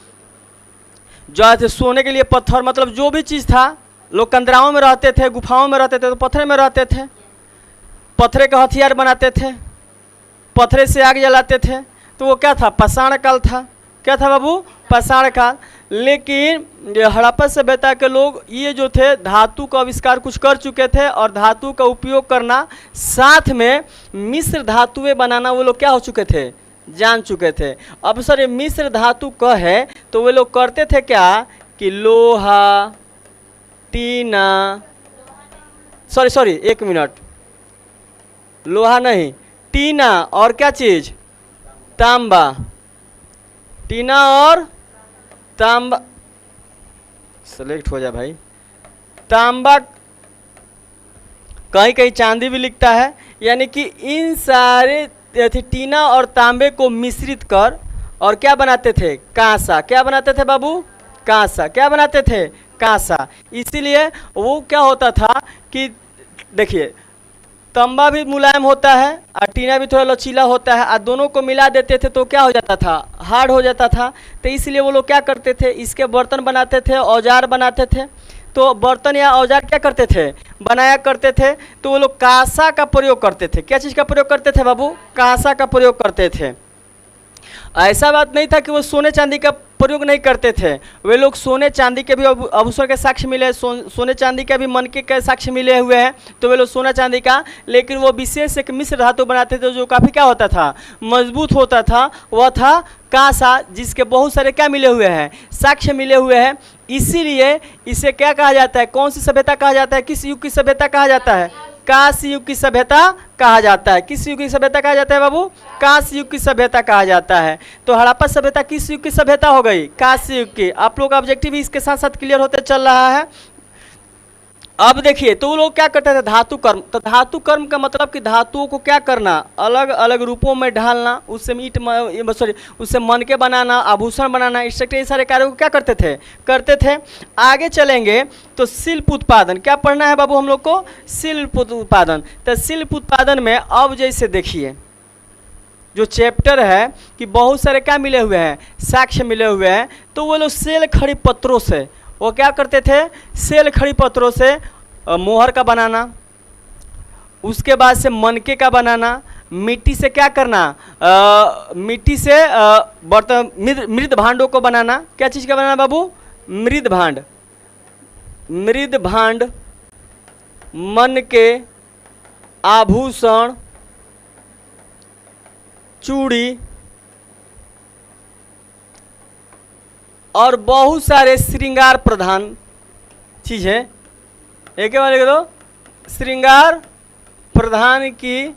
जो थे सोने के लिए पत्थर, मतलब जो भी चीज़ था। लोग कंदराओं में रहते थे, गुफाओं में रहते थे, तो पत्थर में रहते थे। पत्थरे का हथियार बनाते थे, पत्थरे से आग जलाते थे। तो वो क्या था? पाषाण काल था। क्या था बाबू? पाषाण काल। लेकिन हड़प्पा सभ्यता के लोग ये जो थे धातु का आविष्कार कुछ कर चुके थे और धातु का उपयोग करना, साथ में मिश्र धातुएं बनाना वो लोग क्या हो चुके थे? जान चुके थे। अब सर ये मिश्र धातु का है तो वे लोग करते थे क्या कि लोहा, टीना, सॉरी एक मिनट, लोहा नहीं, टीना और क्या चीज़? तांबा। टीना और तांबा, सेलेक्ट हो जाए भाई। तांबा, कहीं कहीं चांदी भी लिखता है। यानी कि इन सारे टीना और तांबे को मिश्रित कर और क्या बनाते थे? कांसा। क्या बनाते थे बाबू? कांसा। क्या बनाते थे? कांसा। इसीलिए वो क्या होता था कि देखिए तांबा भी मुलायम होता है और टीना भी थोड़ा लचीला होता है, और दोनों को मिला देते थे तो क्या हो जाता था? हार्ड हो जाता था। तो इसलिए वो लोग क्या करते थे? इसके बर्तन बनाते थे, औजार बनाते थे। तो बर्तन या औजार क्या करते थे? बनाया करते थे। तो वो लोग कांसा का प्रयोग करते थे। क्या चीज़ का प्रयोग करते थे बाबू? कांसा का प्रयोग करते थे। ऐसा बात नहीं था कि वो सोने चांदी का प्रयोग नहीं करते थे। वे लोग सोने चांदी के भी आभूषण के साक्ष्य मिले, सोने चांदी के भी मनके के साक्ष्य मिले हुए हैं। तो वे लोग सोना चांदी का, लेकिन वो विशेष एक मिश्र धातु बनाते थे जो काफ़ी क्या होता था, मजबूत होता था। वह था कांसा, जिसके बहुत सारे क्या मिले हुए हैं, साक्ष्य मिले हुए हैं। इसीलिए इसे क्या कहा जाता है, कौन सी सभ्यता कहा जाता है, किस युग की सभ्यता कहा जाता है, कांस्य युग की सभ्यता कहा जाता है। किस युग की सभ्यता कहा जाता है बाबू, कांस्य युग की सभ्यता कहा जाता है। तो हड़प्पा सभ्यता किस युग की सभ्यता हो गई, कांस्य युग की। आप लोग का ऑब्जेक्टिव भी इसके साथ साथ क्लियर होते चल रहा है। अब देखिए, तो वो लोग क्या करते थे, धातु कर्म। तो धातु कर्म का मतलब कि धातुओं को क्या करना, अलग अलग रूपों में ढालना, उससे उससे मनके बनाना, आभूषण बनाना, इससे सारे कार्यों को क्या करते थे। आगे चलेंगे तो शिल्प उत्पादन, क्या पढ़ना है बाबू हम लोग को, शिल्प उत्पादन। तो शिल्प उत्पादन में अब जैसे देखिए जो चैप्टर है कि बहुत सारे क्या मिले हुए हैं, साक्ष्य मिले हुए हैं। तो वो लोग सेल खड़ी पत्रों से, वो क्या करते थे, सेल खड़ी पत्रों से मोहर का बनाना, उसके बाद से मनके का बनाना, मिट्टी से क्या करना, मिट्टी से बर्तन मृद भांडों को बनाना। क्या चीज़ का बनाना बाबू, मृद भांड, मृद भांड, मनके, आभूषण, चूड़ी और बहुत सारे श्रृंगार प्रधान चीज़ें, एक बार लिख दो, श्रृंगार प्रधान की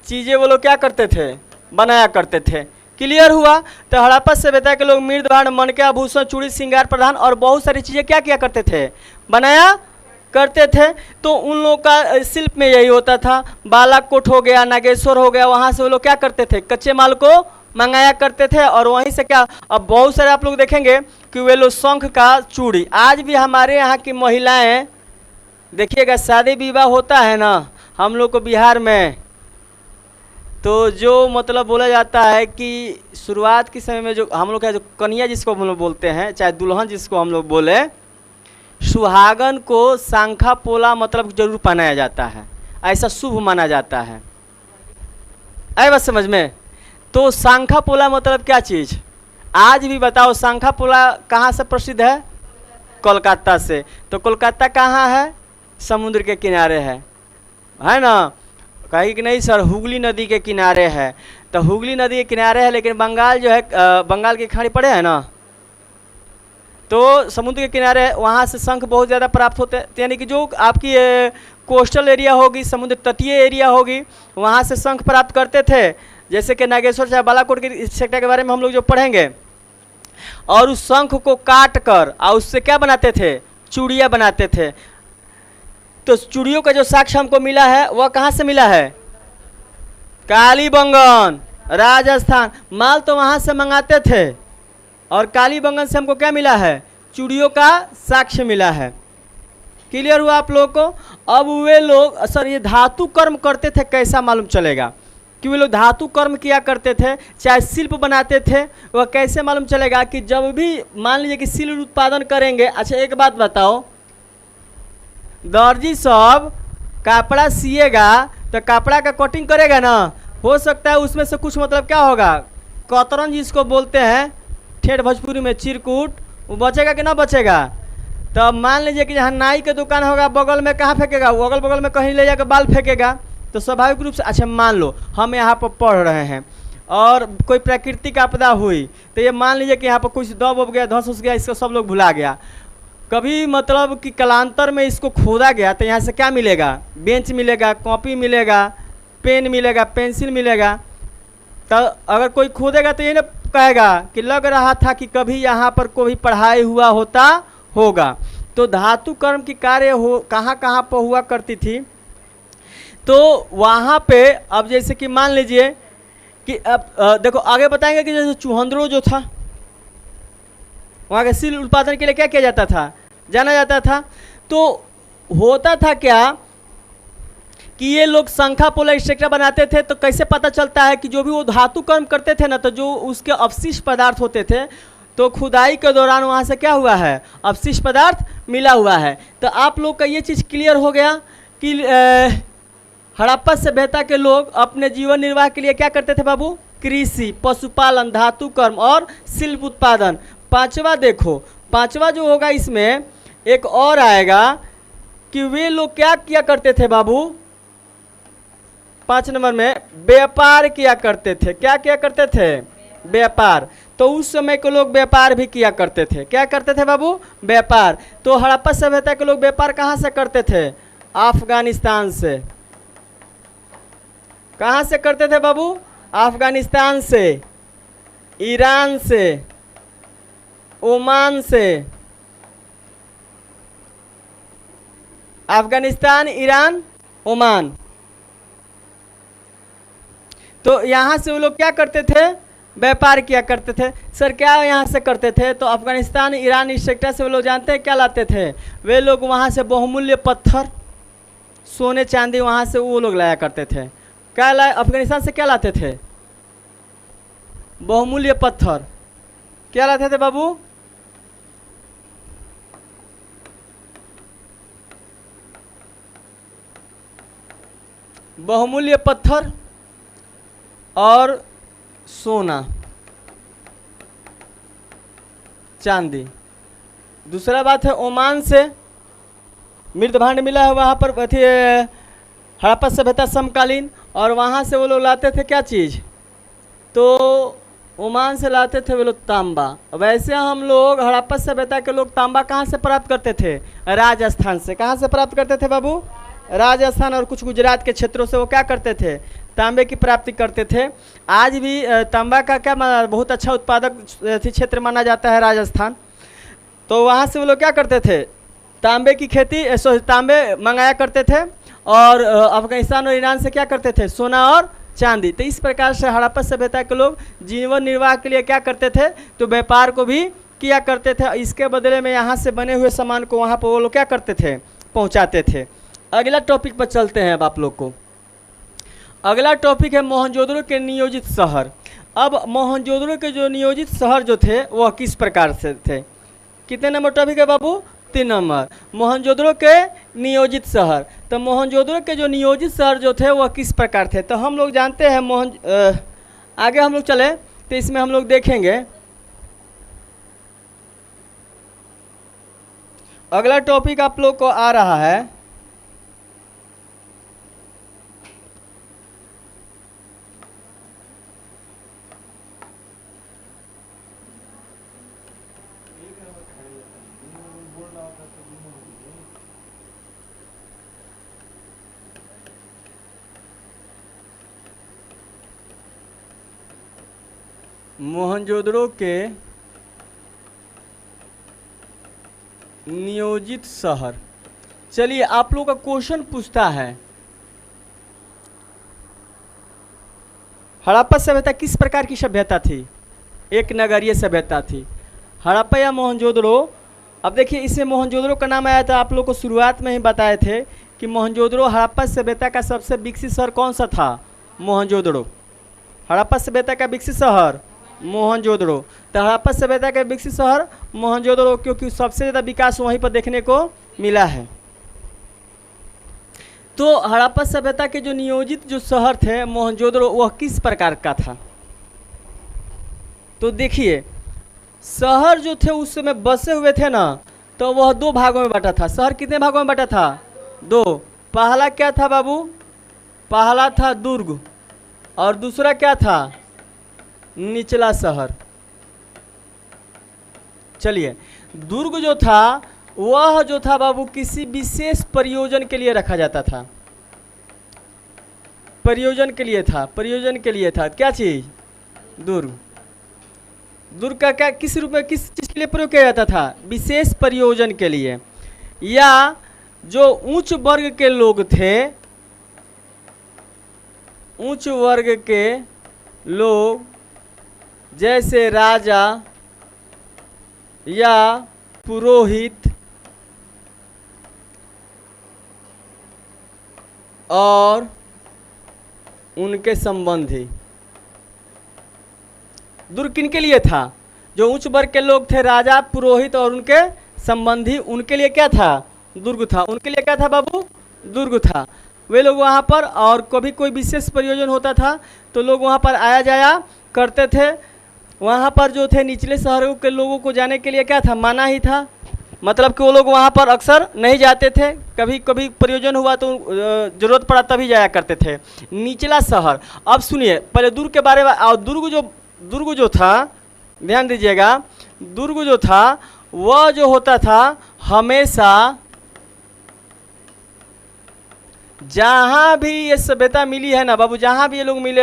चीज़ें वो लोग क्या करते थे, बनाया करते थे। क्लियर हुआ। तो हड़प्पा सभ्यता के लोग मृद भांड, मनके, आभूषण, चूड़ी, श्रृंगार प्रधान और बहुत सारी चीज़ें क्या किया करते थे, बनाया करते थे। तो उन लोगों का शिल्प में यही होता था। बालाकोट हो गया, नागेश्वर हो गया, वहाँ से वो लोग क्या करते थे, कच्चे माल को मंगाया करते थे और वहीं से क्या, अब बहुत सारे आप लोग देखेंगे कि वे लोग शंख का चूड़ी, आज भी हमारे यहाँ की महिलाएं देखिएगा, शादी विवाह होता है ना हम लोग को बिहार में, तो जो मतलब बोला जाता है कि शुरुआत के समय में जो हम लोग का जो कन्या जिसको हम लोग बोलते हैं, चाहे दुल्हन जिसको हम लोग बोले, सुहागन को सांखा पोला मतलब जरूर पहनाया जाता है, ऐसा शुभ माना जाता है। आए बात समझ में। तो सांखा पोला मतलब क्या चीज़, आज भी बताओ, सांखा पोला कहाँ से प्रसिद्ध है, कोलकाता से। तो कोलकाता कहाँ है, समुद्र के किनारे है ना। कहीं कि नहीं सर, हुगली नदी के किनारे है। तो हुगली नदी के किनारे है, लेकिन बंगाल जो है, बंगाल की खाड़ी पड़े है ना, तो समुद्र के किनारे वहाँ से शंख बहुत ज़्यादा प्राप्त होते हैं। यानी कि जो आपकी कोस्टल एरिया होगी, समुद्र तटीय एरिया होगी, वहाँ से शंख प्राप्त करते थे। जैसे कि नागेश्वर चाहे बालाकोट के सेक्टर के बारे में हम लोग जो पढ़ेंगे। और उस शंख को काट कर और उससे क्या बनाते थे, चूड़ियाँ बनाते थे। तो चूड़ियों का जो साक्ष्य हमको मिला है वह कहाँ से मिला है, कालीबंगन, राजस्थान। माल तो वहाँ से मंगाते थे और कालीबंगन से हमको क्या मिला है, चूड़ियों का साक्ष्य मिला है। क्लियर हुआ आप लोगों को। अब वे लोग सर ये धातु कर्म करते थे, कैसा मालूम चलेगा कि वे लोग धातु कर्म किया करते थे, चाहे शिल्प बनाते थे, वह कैसे मालूम चलेगा कि जब भी मान लीजिए कि शिल्प उत्पादन करेंगे। अच्छा एक बात बताओ, दर्जी सब कपड़ा सिएगा तो कपड़ा का कटिंग करेगा ना, हो सकता है उसमें से कुछ मतलब क्या होगा, कतरन जिसको बोलते हैं ठेठ भोजपुरी में चिरकुट, वो बचेगा कि ना बचेगा। तो मान लीजिए कि जहाँ नाई का दुकान होगा बगल में कहाँ फेंकेगा, वो अगल बगल में कहीं ले जाकर बाल फेंकेगा। तो स्वाभाविक रूप से, अच्छा मान लो हम यहाँ पर पढ़ रहे हैं और कोई प्राकृतिक आपदा हुई, तो ये मान लीजिए कि यहाँ पर कुछ दब उब गया, धंस उस गया, इसको सब लोग भुला गया। कभी मतलब कि कालांतर में इसको खोदा गया तो यहाँ से क्या मिलेगा, बेंच मिलेगा, कॉपी मिलेगा, पेन मिलेगा, पेंसिल मिलेगा। तो अगर कोई खोदेगा तो ये ना कहेगा कि लग रहा था कि कभी यहाँ पर कोई पढ़ाई हुआ होता होगा। तो धातु कर्म की कार्य हो कहाँ कहाँ पर हुआ करती थी। तो वहाँ पे अब जैसे कि मान लीजिए कि अब देखो आगे बताएंगे कि जैसे चुहंद्रो जो था, वहाँ के सिल उत्पादन के लिए क्या किया जाता था, जाना जाता था। तो होता था क्या कि ये लोग शंखा पोला स्ट्रक्चर बनाते थे। तो कैसे पता चलता है कि जो भी वो धातु कर्म करते थे ना, तो जो उसके अवशिष्ट पदार्थ होते थे, तो खुदाई के दौरान वहाँ से क्या हुआ है, अवशिष्ट पदार्थ मिला हुआ है। तो आप लोग का ये चीज़ क्लियर हो गया कि हड़प्पा सभ्यता के लोग अपने जीवन निर्वाह के लिए क्या करते थे बाबू, कृषि, पशुपालन, धातु कर्म और शिल्प उत्पादन। पांचवा देखो, पांचवा जो होगा इसमें एक और आएगा कि वे लोग क्या किया करते थे बाबू, 5 नंबर में व्यापार किया करते थे। क्या किया करते थे? व्यापार। तो उस समय के लोग व्यापार भी किया करते थे। क्या करते थे बाबू? व्यापार। तो हड़प्पा सभ्यता के लोग व्यापार कहाँ से करते थे? अफगानिस्तान से। कहाँ से करते थे बाबू? अफगानिस्तान से, ईरान से, ओमान से। Afghanistan, Iran, Oman. तो यहाँ से वो लोग क्या करते थे? व्यापार किया करते थे। सर क्या यहाँ से करते थे? तो अफगानिस्तान, ईरान, इस सेक्टर से वो लोग जानते हैं क्या लाते थे? वे लोग वहाँ से बहुमूल्य पत्थर, सोने चांदी वहाँ से वो लोग लाया करते थे। क्या लाए? अफगानिस्तान से क्या लाते थे? बहुमूल्य पत्थर। क्या लाते थे बाबू? बहुमूल्य पत्थर और सोना चांदी। दूसरा बात है ओमान से मृत भांड मिला है वहाँ पर, अथी हड़प्पा सभ्यता समकालीन, और वहाँ से वो लोग लाते थे क्या चीज़? तो ओमान से लाते थे वो लोग तांबा। वैसे हम लोग हड़प्पा सभ्यता के लोग तांबा कहाँ से प्राप्त करते थे? राजस्थान से। कहाँ से प्राप्त करते थे बाबू? राजस्थान और कुछ गुजरात के क्षेत्रों से वो क्या करते थे? तांबे की प्राप्ति करते थे। आज भी तांबा का क्या बहुत अच्छा उत्पादक क्षेत्र माना जाता है राजस्थान। तो वहाँ से वो लोग क्या करते थे? तांबे की खेती, तांबे मंगाया करते थे, और अफगानिस्तान और ईरान से क्या करते थे? सोना और चांदी। तो इस प्रकार से हड़प्पा सभ्यता के लोग जीवन निर्वाह के लिए क्या करते थे? तो व्यापार को भी किया करते थे। इसके बदले में यहाँ से बने हुए सामान को वहाँ पर वो लोग क्या करते थे? पहुँचाते थे। अगला टॉपिक पर चलते हैं अब आप लोग को। अगला टॉपिक है मोहनजोदड़ो के नियोजित शहर। अब मोहनजोदड़ो के जो नियोजित शहर जो थे वह किस प्रकार से थे? कितने नंबर टॉपिक है बाबू? 3 नंबर। मोहनजोदड़ो के नियोजित शहर। तो मोहनजोदड़ो के जो नियोजित शहर जो थे वह किस प्रकार थे? तो हम लोग जानते हैं आगे हम लोग चले तो इसमें हम लोग देखेंगे। अगला टॉपिक आप लोग को आ रहा है मोहनजोदड़ो के नियोजित शहर। चलिए आप लोग का क्वेश्चन पूछता है हड़प्पा सभ्यता किस प्रकार की सभ्यता थी? एक नगरीय सभ्यता थी। हड़प्पा या मोहनजोदड़ो, अब देखिए इससे मोहनजोदड़ो का नाम आया था, आप लोग को शुरुआत में ही बताए थे कि मोहनजोदड़ो हड़प्पा सभ्यता का सबसे विकसित शहर कौन सा था? मोहनजोदड़ो। हड़प्पा सभ्यता का विकसित शहर मोहनजोदड़ो। तो हड़प्पा सभ्यता का विकसित शहर मोहनजोदड़ो, क्योंकि सबसे ज़्यादा विकास वहीं पर देखने को मिला है। तो हड़प्पा सभ्यता के जो नियोजित जो शहर थे मोहनजोदड़ो, वह किस प्रकार का था? तो देखिए शहर जो थे उस समय बसे हुए थे ना, तो वह 2 भागों में बटा था। शहर कितने भागों में बटा था? 2। पहला क्या था बाबू? पहला था दुर्ग, और दूसरा क्या था? निचला शहर। चलिए दुर्ग जो था वह जो था बाबू किसी विशेष प्रयोजन के लिए रखा जाता था। प्रयोजन के लिए था, प्रयोजन के लिए था। क्या चीज? दुर्ग। दुर्ग का क्या किस रूप में किस चीज के लिए प्रयोग किया जाता था? विशेष प्रयोजन के लिए। या जो उच्च वर्ग के लोग थे, उच्च वर्ग के लोग जैसे राजा या पुरोहित और उनके संबंधी। दुर्ग किनके लिए था? जो उच्च वर्ग के लोग थे, राजा, पुरोहित और उनके संबंधी, उनके लिए क्या था? दुर्ग था। उनके लिए क्या था बाबू? दुर्ग था। वे लोग वहाँ पर, और कभी कोई विशेष प्रयोजन होता था तो लोग वहाँ पर आया जाया करते थे। वहाँ पर जो थे निचले शहरों के लोगों को जाने के लिए क्या था, मना ही था। मतलब कि वो लोग वहाँ पर अक्सर नहीं जाते थे, कभी कभी प्रयोजन हुआ तो ज़रूरत पड़ा तभी जाया करते थे। निचला शहर, अब सुनिए पहले दुर्ग के बारे में। और दुर्ग जो था, ध्यान दीजिएगा, दुर्ग जो था वह जो होता था हमेशा जहाँ भी ये सभ्यता मिली है ना बाबू, जहाँ भी ये लोग मिले,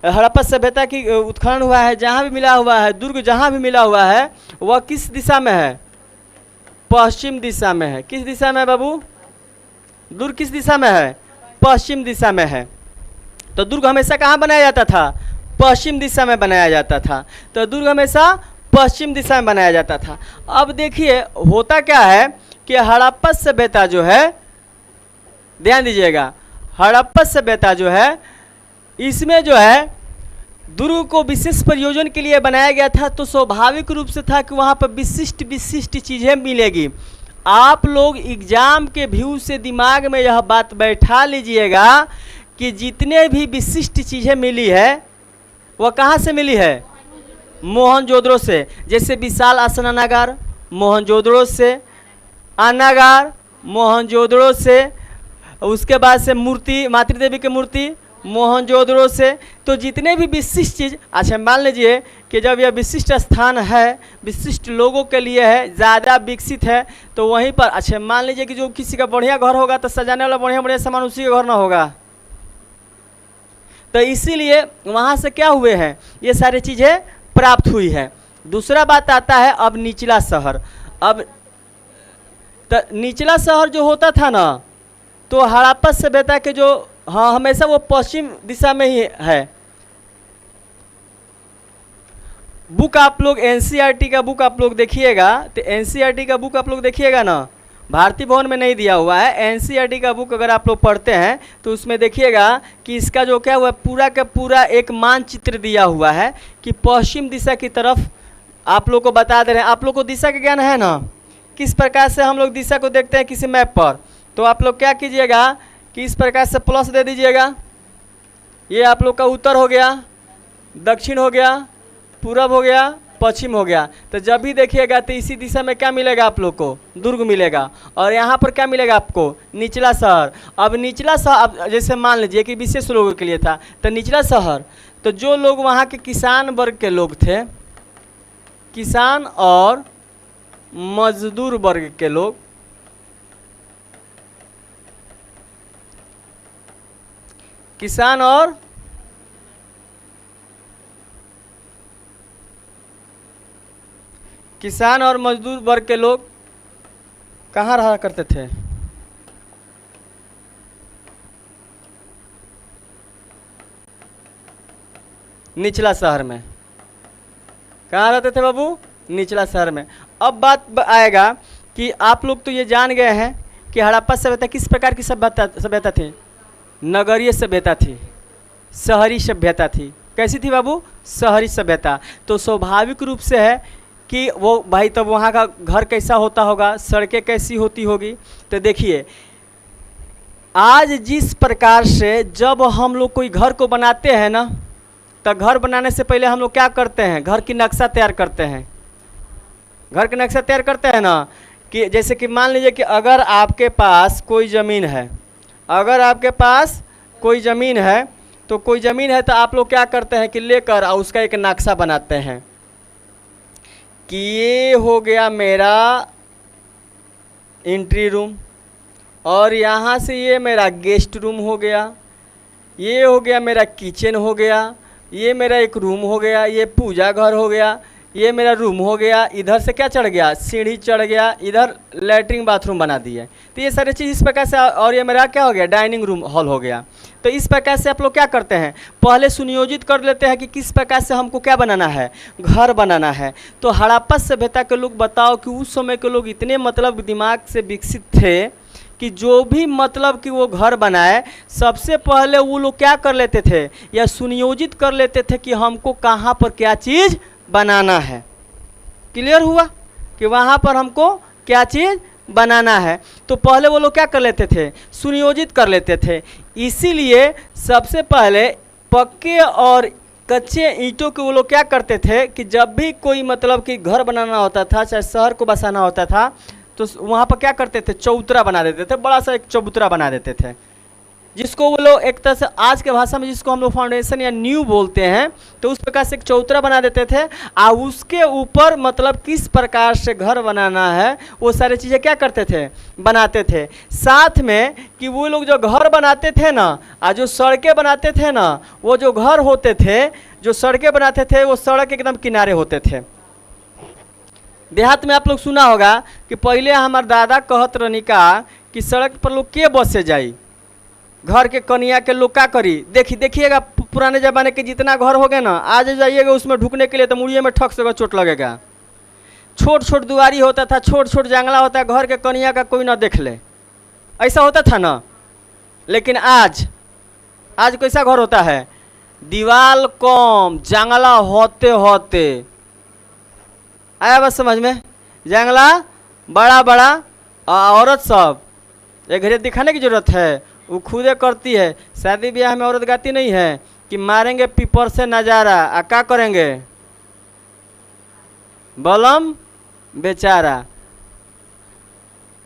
हड़प्पा सभ्यता की उत्खनन हुआ है, जहाँ भी मिला हुआ है, दुर्ग जहाँ भी मिला हुआ है, वह किस दिशा में है, पश्चिम दिशा में है। किस दिशा में है बाबू, दुर्ग किस दिशा में है, पश्चिम दिशा में है। तो दुर्ग हमेशा कहाँ बनाया जाता था, पश्चिम दिशा में बनाया जाता था। तो दुर्ग हमेशा पश्चिम दिशा में बनाया जाता था। अब देखिए होता क्या है कि हड़प्पा सभ्यता जो है, ध्यान दीजिएगा, हड़प्पा सभ्यता जो है इसमें जो है दुर्ग को विशेष प्रयोजन के लिए बनाया गया था। तो स्वाभाविक रूप से था कि वहाँ पर विशिष्ट विशिष्ट चीज़ें मिलेगी। आप लोग एग्जाम के व्यू से दिमाग में यह बात बैठा लीजिएगा कि जितने भी विशिष्ट चीज़ें मिली है वह कहाँ से मिली है, मोहनजोदड़ो से। जैसे विशाल स्नानागार मोहनजोदड़ो से, अन्नागार मोहनजोदड़ो से, उसके बाद से मूर्ति, मातृ देवी की मूर्ति मोहनजोदड़ो से। तो जितने भी विशिष्ट चीज़, अच्छा मान लीजिए कि जब यह विशिष्ट स्थान है, विशिष्ट लोगों के लिए है, ज़्यादा विकसित है, तो वहीं पर, अच्छा मान लीजिए कि जो किसी का बढ़िया घर होगा तो सजाने वाला बढ़िया बढ़िया सामान उसी के घर ना होगा। तो इसीलिए वहाँ से क्या हुए हैं, ये सारी चीज़ें प्राप्त हुई है। दूसरा बात आता है अब निचला शहर। अब तो निचला शहर जो होता था ना, तो हड़प्पा सभ्यता के जो, हाँ हमेशा वो पश्चिम दिशा में ही है। बुक आप लोग एनसीईआरटी का बुक आप लोग देखिएगा, तो एनसीईआरटी का बुक आप लोग देखिएगा ना, भारतीय भवन में नहीं दिया हुआ है। एनसीईआरटी का बुक अगर आप लोग पढ़ते हैं तो उसमें देखिएगा कि इसका जो क्या हुआ, पूरा का पूरा एक मानचित्र दिया हुआ है कि पश्चिम दिशा की तरफ आप लोग को बता दे रहे हैं। आप लोग को दिशा का ज्ञान है ना, किस प्रकार से हम लोग दिशा को देखते हैं किसी मैप पर। तो आप लोग क्या कीजिएगा कि इस प्रकार से प्लस दे दीजिएगा। ये आप लोग का उत्तर हो गया, दक्षिण हो गया, पूरब हो गया, पश्चिम हो गया। तो जब भी देखिएगा तो इसी दिशा में क्या मिलेगा आप लोग को, दुर्ग मिलेगा। और यहाँ पर क्या मिलेगा आपको, निचला शहर। अब निचला शहर, अब जैसे मान लीजिए कि विशेष लोगों के लिए था, तो निचला शहर, तो जो लोग वहाँ के किसान वर्ग के लोग थे, किसान और मजदूर वर्ग के लोग, किसान और मजदूर वर्ग के लोग कहाँ रहा करते थे, निचला शहर में। कहाँ रहते थे बाबू, निचला शहर में। अब बात आएगा कि आप लोग तो ये जान गए हैं कि हड़प्पा सभ्यता किस प्रकार की सभ्यता थी, नगरीय सभ्यता थी, शहरी सभ्यता थी। कैसी थी बाबू, शहरी सभ्यता। तो स्वाभाविक रूप से है कि वो भाई तब वहाँ का घर कैसा होता होगा, सड़कें कैसी होती होगी। तो देखिए आज जिस प्रकार से जब हम लोग कोई घर को बनाते हैं ना, तो घर बनाने से पहले हम लोग क्या करते हैं, घर की नक्शा तैयार करते हैं। घर का नक्शा तैयार करते हैं ना, कि जैसे कि मान लीजिए कि अगर आपके पास कोई ज़मीन है, अगर आपके पास कोई ज़मीन है, तो कोई ज़मीन है तो आप लोग क्या करते हैं कि लेकर और उसका एक नक्शा बनाते हैं कि ये हो गया मेरा एंट्री रूम, और यहाँ से ये मेरा गेस्ट रूम हो गया, ये हो गया मेरा किचन हो गया, ये मेरा एक रूम हो गया, ये पूजा घर हो गया, ये मेरा रूम हो गया। इधर से क्या चढ़ गया, सीढ़ी चढ़ गया, इधर लैट्रिन बाथरूम बना दिए। तो ये सारी चीज़ इस प्रकार से, और ये मेरा क्या हो गया, डाइनिंग रूम हॉल हो गया। तो इस प्रकार से आप लोग क्या करते हैं, पहले सुनियोजित कर लेते हैं कि किस प्रकार से हमको क्या बनाना है, घर बनाना है। तो हड़प्पा सभ्यता के लोग, बताओ कि उस समय के लोग इतने मतलब दिमाग से विकसित थे कि जो भी मतलब कि वो घर बनाए, सबसे पहले वो लोग क्या कर लेते थे, या सुनियोजित कर लेते थे कि हमको कहाँ पर क्या चीज़ बनाना है। क्लियर हुआ कि वहाँ पर हमको क्या चीज़ बनाना है। तो पहले वो लोग क्या कर लेते थे, सुनियोजित कर लेते थे। इसीलिए सबसे पहले पक्के और कच्चे ईंटों के वो लोग क्या करते थे कि जब भी कोई मतलब कि घर बनाना होता था, चाहे शहर को बसाना होता था, तो वहाँ पर क्या करते थे, चबूतरा बना देते थे, बड़ा सा एक चबूतरा बना देते थे, जिसको वो लोग एक तरह से आज के भाषा में जिसको हम लोग फाउंडेशन या न्यू बोलते हैं, तो उस प्रकार से एक चबूतरा बना देते थे। और उसके ऊपर मतलब किस प्रकार से घर बनाना है वो सारी चीज़ें क्या करते थे, बनाते थे। साथ में कि वो लोग जो घर बनाते थे ना, और जो सड़कें बनाते थे ना, वो जो घर होते थे, जो सड़कें बनाते थे, वो सड़क एकदम किनारे होते थे। देहात में आप लोग सुना होगा कि पहले हमारे दादा कहत रहनी का कि सड़क पर लोग के बस से जाई, घर के कनिया के लोग क्या करी, देखिएगा पुराने ज़माने के जितना घर हो गए ना, आज जाइएगा उसमें ढुकने के लिए तो मुड़िए में ठक से चोट लगेगा। छोट छोट दुआरी होता था, छोट छोट जंगला होता है, घर के कनिया का कोई ना देख ले, ऐसा होता था ना। लेकिन आज कैसा घर होता है, दीवार कम जंगला होते होते, आया बस समझ में, जंगला बड़ा बड़ा, औरत सब एक घरे दिखाने की जरूरत है, वो खुदे करती है। शादी ब्याह में औरत गाती नहीं है कि मारेंगे पीपर से नजारा, क्या करेंगे, बलम बेचारा,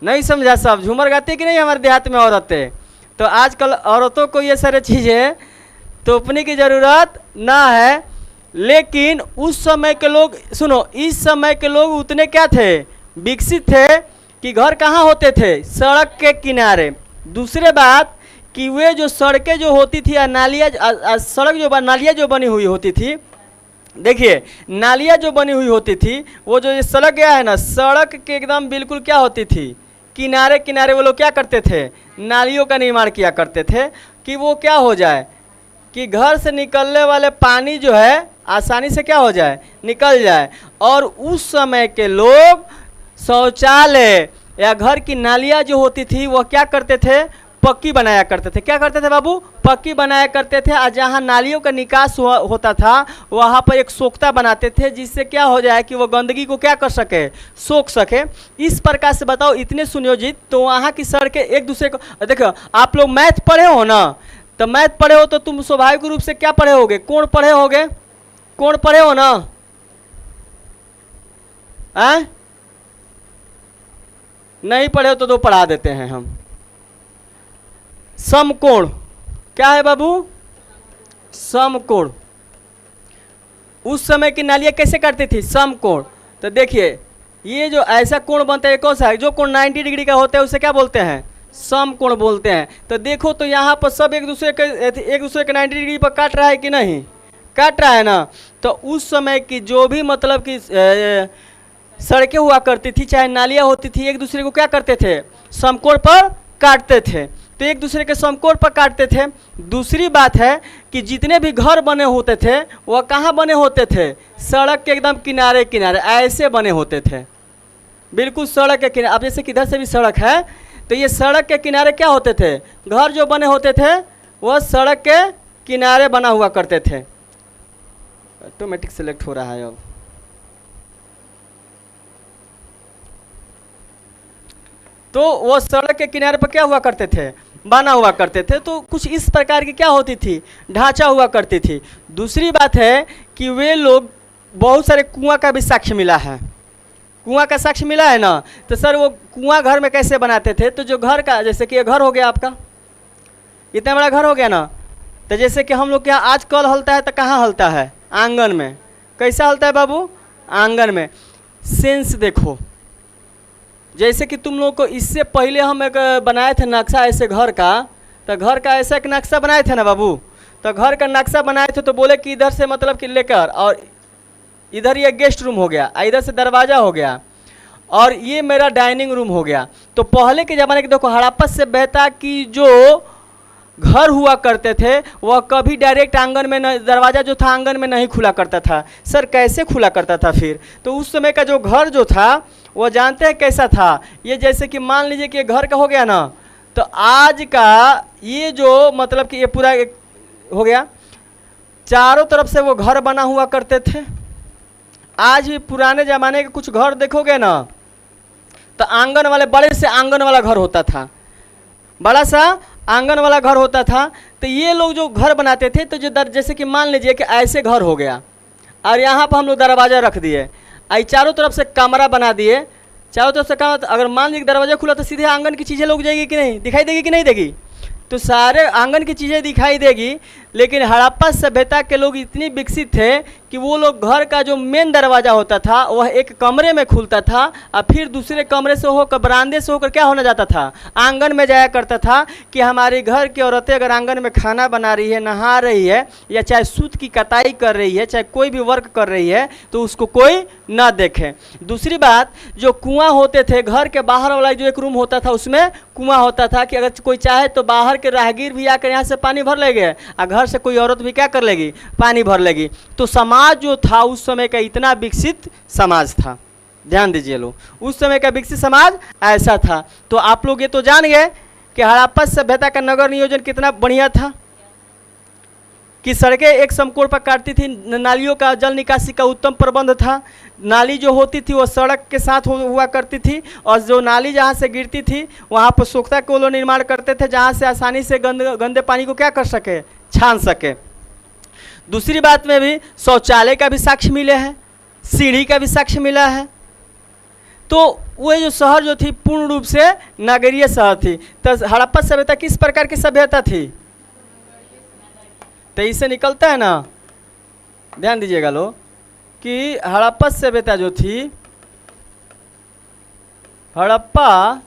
नहीं समझा सब, झूमर गाती कि नहीं हमारे देहात में औरतें। तो आजकल औरतों को ये सारे चीज़ें तोपने की ज़रूरत ना है। लेकिन उस समय के लोग, सुनो, इस समय के लोग उतने क्या थे, विकसित थे कि घर कहाँ होते थे, सड़क के किनारे। दूसरे बात कि वे जो सड़कें जो होती थी, नालियाँ, सड़क जो नालियाँ जो बनी हुई होती थी, देखिए नालियाँ जो बनी हुई होती थी, वो जो ये सड़क गया है ना, सड़क के एकदम बिल्कुल क्या होती थी, किनारे किनारे वो लोग क्या करते थे, नालियों का निर्माण किया करते थे कि वो क्या हो जाए कि घर से निकलने वाले पानी जो है आसानी से क्या हो जाए, निकल जाए। और उस समय के लोग शौचालय या घर की नालियाँ जो होती थी वो क्या करते थे, पक्की बनाया करते थे। क्या करते थे बाबू, पक्की बनाया करते थे। और जहाँ नालियों का निकास होता था वहाँ पर एक सोख्ता बनाते थे, जिससे क्या हो जाए कि वो गंदगी को क्या कर सके, सोख सके। इस प्रकार से बताओ, इतने सुनियोजित। तो वहाँ की सड़कें एक दूसरे को, देखो आप लोग मैथ पढ़े हो ना, तो मैथ पढ़े हो तो तुम स्वाभाविक रूप से क्या पढ़े होगे, कोण पढ़े होगे, कोण पढ़े हो ना, नहीं पढ़े हो तो दो पढ़ा देते हैं हम। समकोण क्या है बाबू, समकोण। उस समय की नालियाँ कैसे करती थी, समकोण। तो देखिए ये जो ऐसा कोण बनता है कौन सा है, जो कोण 90 डिग्री का होता है उसे क्या बोलते हैं, समकोण बोलते हैं। तो देखो तो यहाँ पर सब एक दूसरे के 90 डिग्री पर काट रहा है कि नहीं, काट रहा है ना। तो उस समय की जो भी मतलब कि सड़कें हुआ करती थी, चाहे नालियाँ होती थी, एक दूसरे को क्या करते थे, समकोण पर काटते थे। तो एक दूसरे के समकोण पर काटते थे। दूसरी बात है कि जितने भी घर बने होते थे वह कहाँ बने होते थे, सड़क के एकदम किनारे किनारे ऐसे बने होते थे, बिल्कुल सड़क के किनारे। अब जैसे किधर से भी सड़क है तो ये सड़क के किनारे क्या होते थे, घर जो बने होते थे वह सड़क के किनारे बना हुआ करते थे। ऑटोमेटिक सेलेक्ट हो रहा है अब। तो वो सड़क के किनारे पर क्या हुआ करते थे, बना हुआ करते थे। तो कुछ इस प्रकार की क्या होती थी, ढांचा हुआ करती थी। दूसरी बात है कि वे लोग, बहुत सारे कुआं का भी साक्ष्य मिला है, कुआं का साक्ष्य मिला है ना। तो सर वो कुआं घर में कैसे बनाते थे, तो जो घर का, जैसे कि ये घर हो गया आपका, इतना बड़ा घर हो गया ना, तो जैसे कि हम लोग के यहाँ आज कल हलता है तो कहाँ हलता है, आंगन में। कैसा हलता है बाबू, आंगन में। सेंस देखो, जैसे कि तुम लोग को इससे पहले हम एक बनाए थे नक्शा ऐसे घर का, तो घर का ऐसा एक नक्शा बनाए थे ना बाबू। तो घर का नक्शा बनाए थे तो बोले कि इधर से मतलब कि लेकर, और इधर ये गेस्ट रूम हो गया, इधर से दरवाज़ा हो गया, और ये मेरा डाइनिंग रूम हो गया। तो पहले के ज़माने के देखो हड़प्पा सभ्यता की जो घर हुआ करते थे वह कभी डायरेक्ट आंगन में नहीं, दरवाज़ा जो था आंगन में नहीं खुला करता था। सर कैसे खुला करता था फिर, तो उस समय का जो घर जो था वो जानते हैं कैसा था, ये जैसे कि मान लीजिए कि ये घर का हो गया ना, तो आज का ये जो मतलब कि ये पूरा एक हो गया, चारों तरफ से वो घर बना हुआ करते थे। आज भी पुराने ज़माने के कुछ घर देखोगे ना, तो आंगन वाले, बड़े से आंगन वाला घर होता था, बड़ा सा आंगन वाला घर होता था। तो ये लोग जो घर बनाते थे तो जो जैसे कि मान लीजिए कि ऐसे घर हो गया और यहाँ पर हम लोग दरवाज़ा रख दिए, आई चारों तरफ से कमरा बना दिए, चारों तरफ से कमरा, अगर मान लीजिए दरवाजा खुला तो सीधे आंगन की चीज़ें लोग जाएगी कि नहीं, दिखाई देगी कि नहीं देगी, तो सारे आंगन की चीज़ें दिखाई देगी। लेकिन हड़प्पा सभ्यता के लोग इतनी विकसित थे कि वो लोग घर का जो मेन दरवाज़ा होता था वह एक कमरे में खुलता था और फिर दूसरे कमरे से होकर बरामदे से होकर क्या होना जाता था, आंगन में जाया करता था कि हमारे घर की औरतें अगर आंगन में खाना बना रही है, नहा रही है, या चाहे सूत की कताई कर रही है, चाहे कोई भी वर्क कर रही है, तो उसको कोई ना देखे। दूसरी बात, जो कुआं होते थे, घर के बाहर वाला जो एक रूम होता था उसमें कुआं होता था कि अगर कोई चाहे तो बाहर के राहगीर भी आकर यहाँ से पानी भर लेंगे और घर से कोई औरत भी क्या कर लेगी, पानी भर लेगी। तो समाज जो था उस समय का इतना विकसित समाज था, ध्यान दीजिए लोग, उस समय का विकसित समाज ऐसा था। तो आप लोग ये तो जान गए कि हड़प्पा सभ्यता का नगर नियोजन कितना बढ़िया था, कि सड़कें एक समकोण पर काटती थी, नालियों का जल निकासी का उत्तम प्रबंध था, नाली जो होती थी वो सड़क के साथ हुआ करती थी, और जो नाली जहाँ से गिरती थी वहाँ पर सोख्ता को लोग निर्माण करते थे जहाँ से आसानी से गंदे पानी को क्या कर सके, छान सके। दूसरी बात में भी शौचालय का भी साक्ष्य मिले हैं, सीढ़ी का भी साक्ष्य मिला है। तो वो जो शहर जो थी पूर्ण रूप से नगरीय शहर थी। तो हड़प्पा सभ्यता किस प्रकार की सभ्यता थी, तो इससे निकलता है ना, ध्यान दीजिएगा लोग, कि हड़प्पा सभ्यता जो थी, हड़प्पा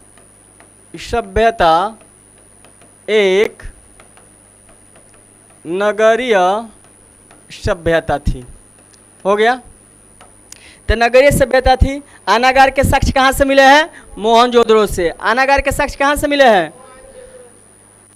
सभ्यता एक नगरीय सभ्यता थी। हो गया, तो नगरीय सभ्यता थी। अनागार के साक्ष्य कहाँ से मिले हैं, मोहनजोदड़ो से। अनागार के साक्ष्य कहाँ से मिले हैं,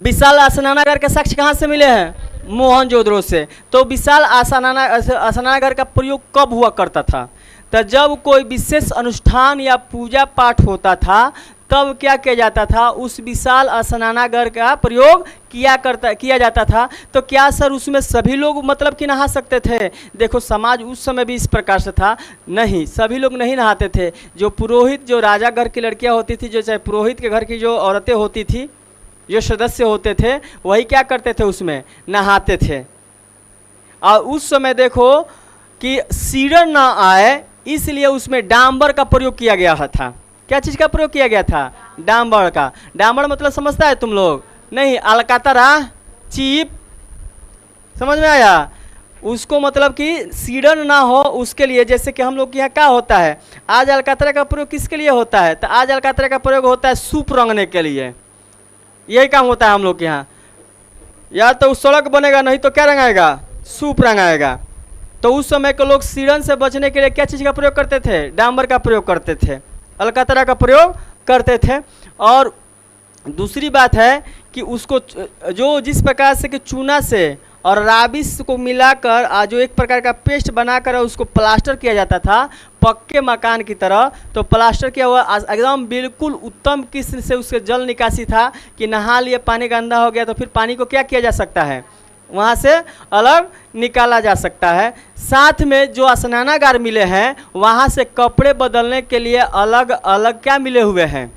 विशाल आसनागार के साक्ष्य कहाँ से मिले हैं, मोहनजोदड़ो से। तो विशाल आसनागार का प्रयोग कब हुआ करता था, तो जब कोई विशेष अनुष्ठान या पूजा पाठ होता था तब क्या किया जाता था, उस विशाल आसनागार का प्रयोग किया जाता था। तो क्या सर उसमें सभी लोग मतलब कि नहा सकते थे? देखो समाज उस समय भी इस प्रकार से था, नहीं, सभी लोग नहीं नहाते थे। जो पुरोहित, जो राजा घर की लड़कियां होती थी, जो चाहे पुरोहित के घर की जो औरतें होती थी, जो सदस्य होते थे, वही क्या करते थे, उसमें नहाते थे। और उस समय देखो कि सीढ़न ना आए इसलिए उसमें डांबर का प्रयोग किया गया था। क्या चीज़ का प्रयोग किया गया था, डांबर का। डांबर मतलब समझता है तुम लोग, नहीं, अलकातरा, चीप, समझ में आया उसको, मतलब कि सीढ़न ना हो उसके लिए। जैसे कि हम लोग के यहाँ क्या होता है, आज अलकातरा का प्रयोग किसके लिए होता है, तो आज अलकातरा का प्रयोग होता है सूप रंगने के लिए, यही काम होता है हम लोग के यहाँ। या तो सड़क बनेगा, नहीं तो क्या रंगाएगा, सूप रंगाएगा। तो उस समय के लोग सीढ़न से बचने के लिए क्या चीज़ का प्रयोग करते थे, डांबर का प्रयोग करते थे, अलकतरा का प्रयोग करते थे। और दूसरी बात है कि उसको जो जिस प्रकार से कि चूना से और राबिस को मिलाकर जो एक प्रकार का पेस्ट बनाकर उसको प्लास्टर किया जाता था पक्के मकान की तरह, तो प्लास्टर किया हुआ एकदम बिल्कुल उत्तम किस्म से उसके जल निकासी था कि नहा लिए, पानी गंदा हो गया तो फिर पानी को क्या किया जा सकता है, वहाँ से अलग निकाला जा सकता है। साथ में जो स्नानागार मिले हैं वहाँ से कपड़े बदलने के लिए अलग अलग क्या मिले हुए हैं,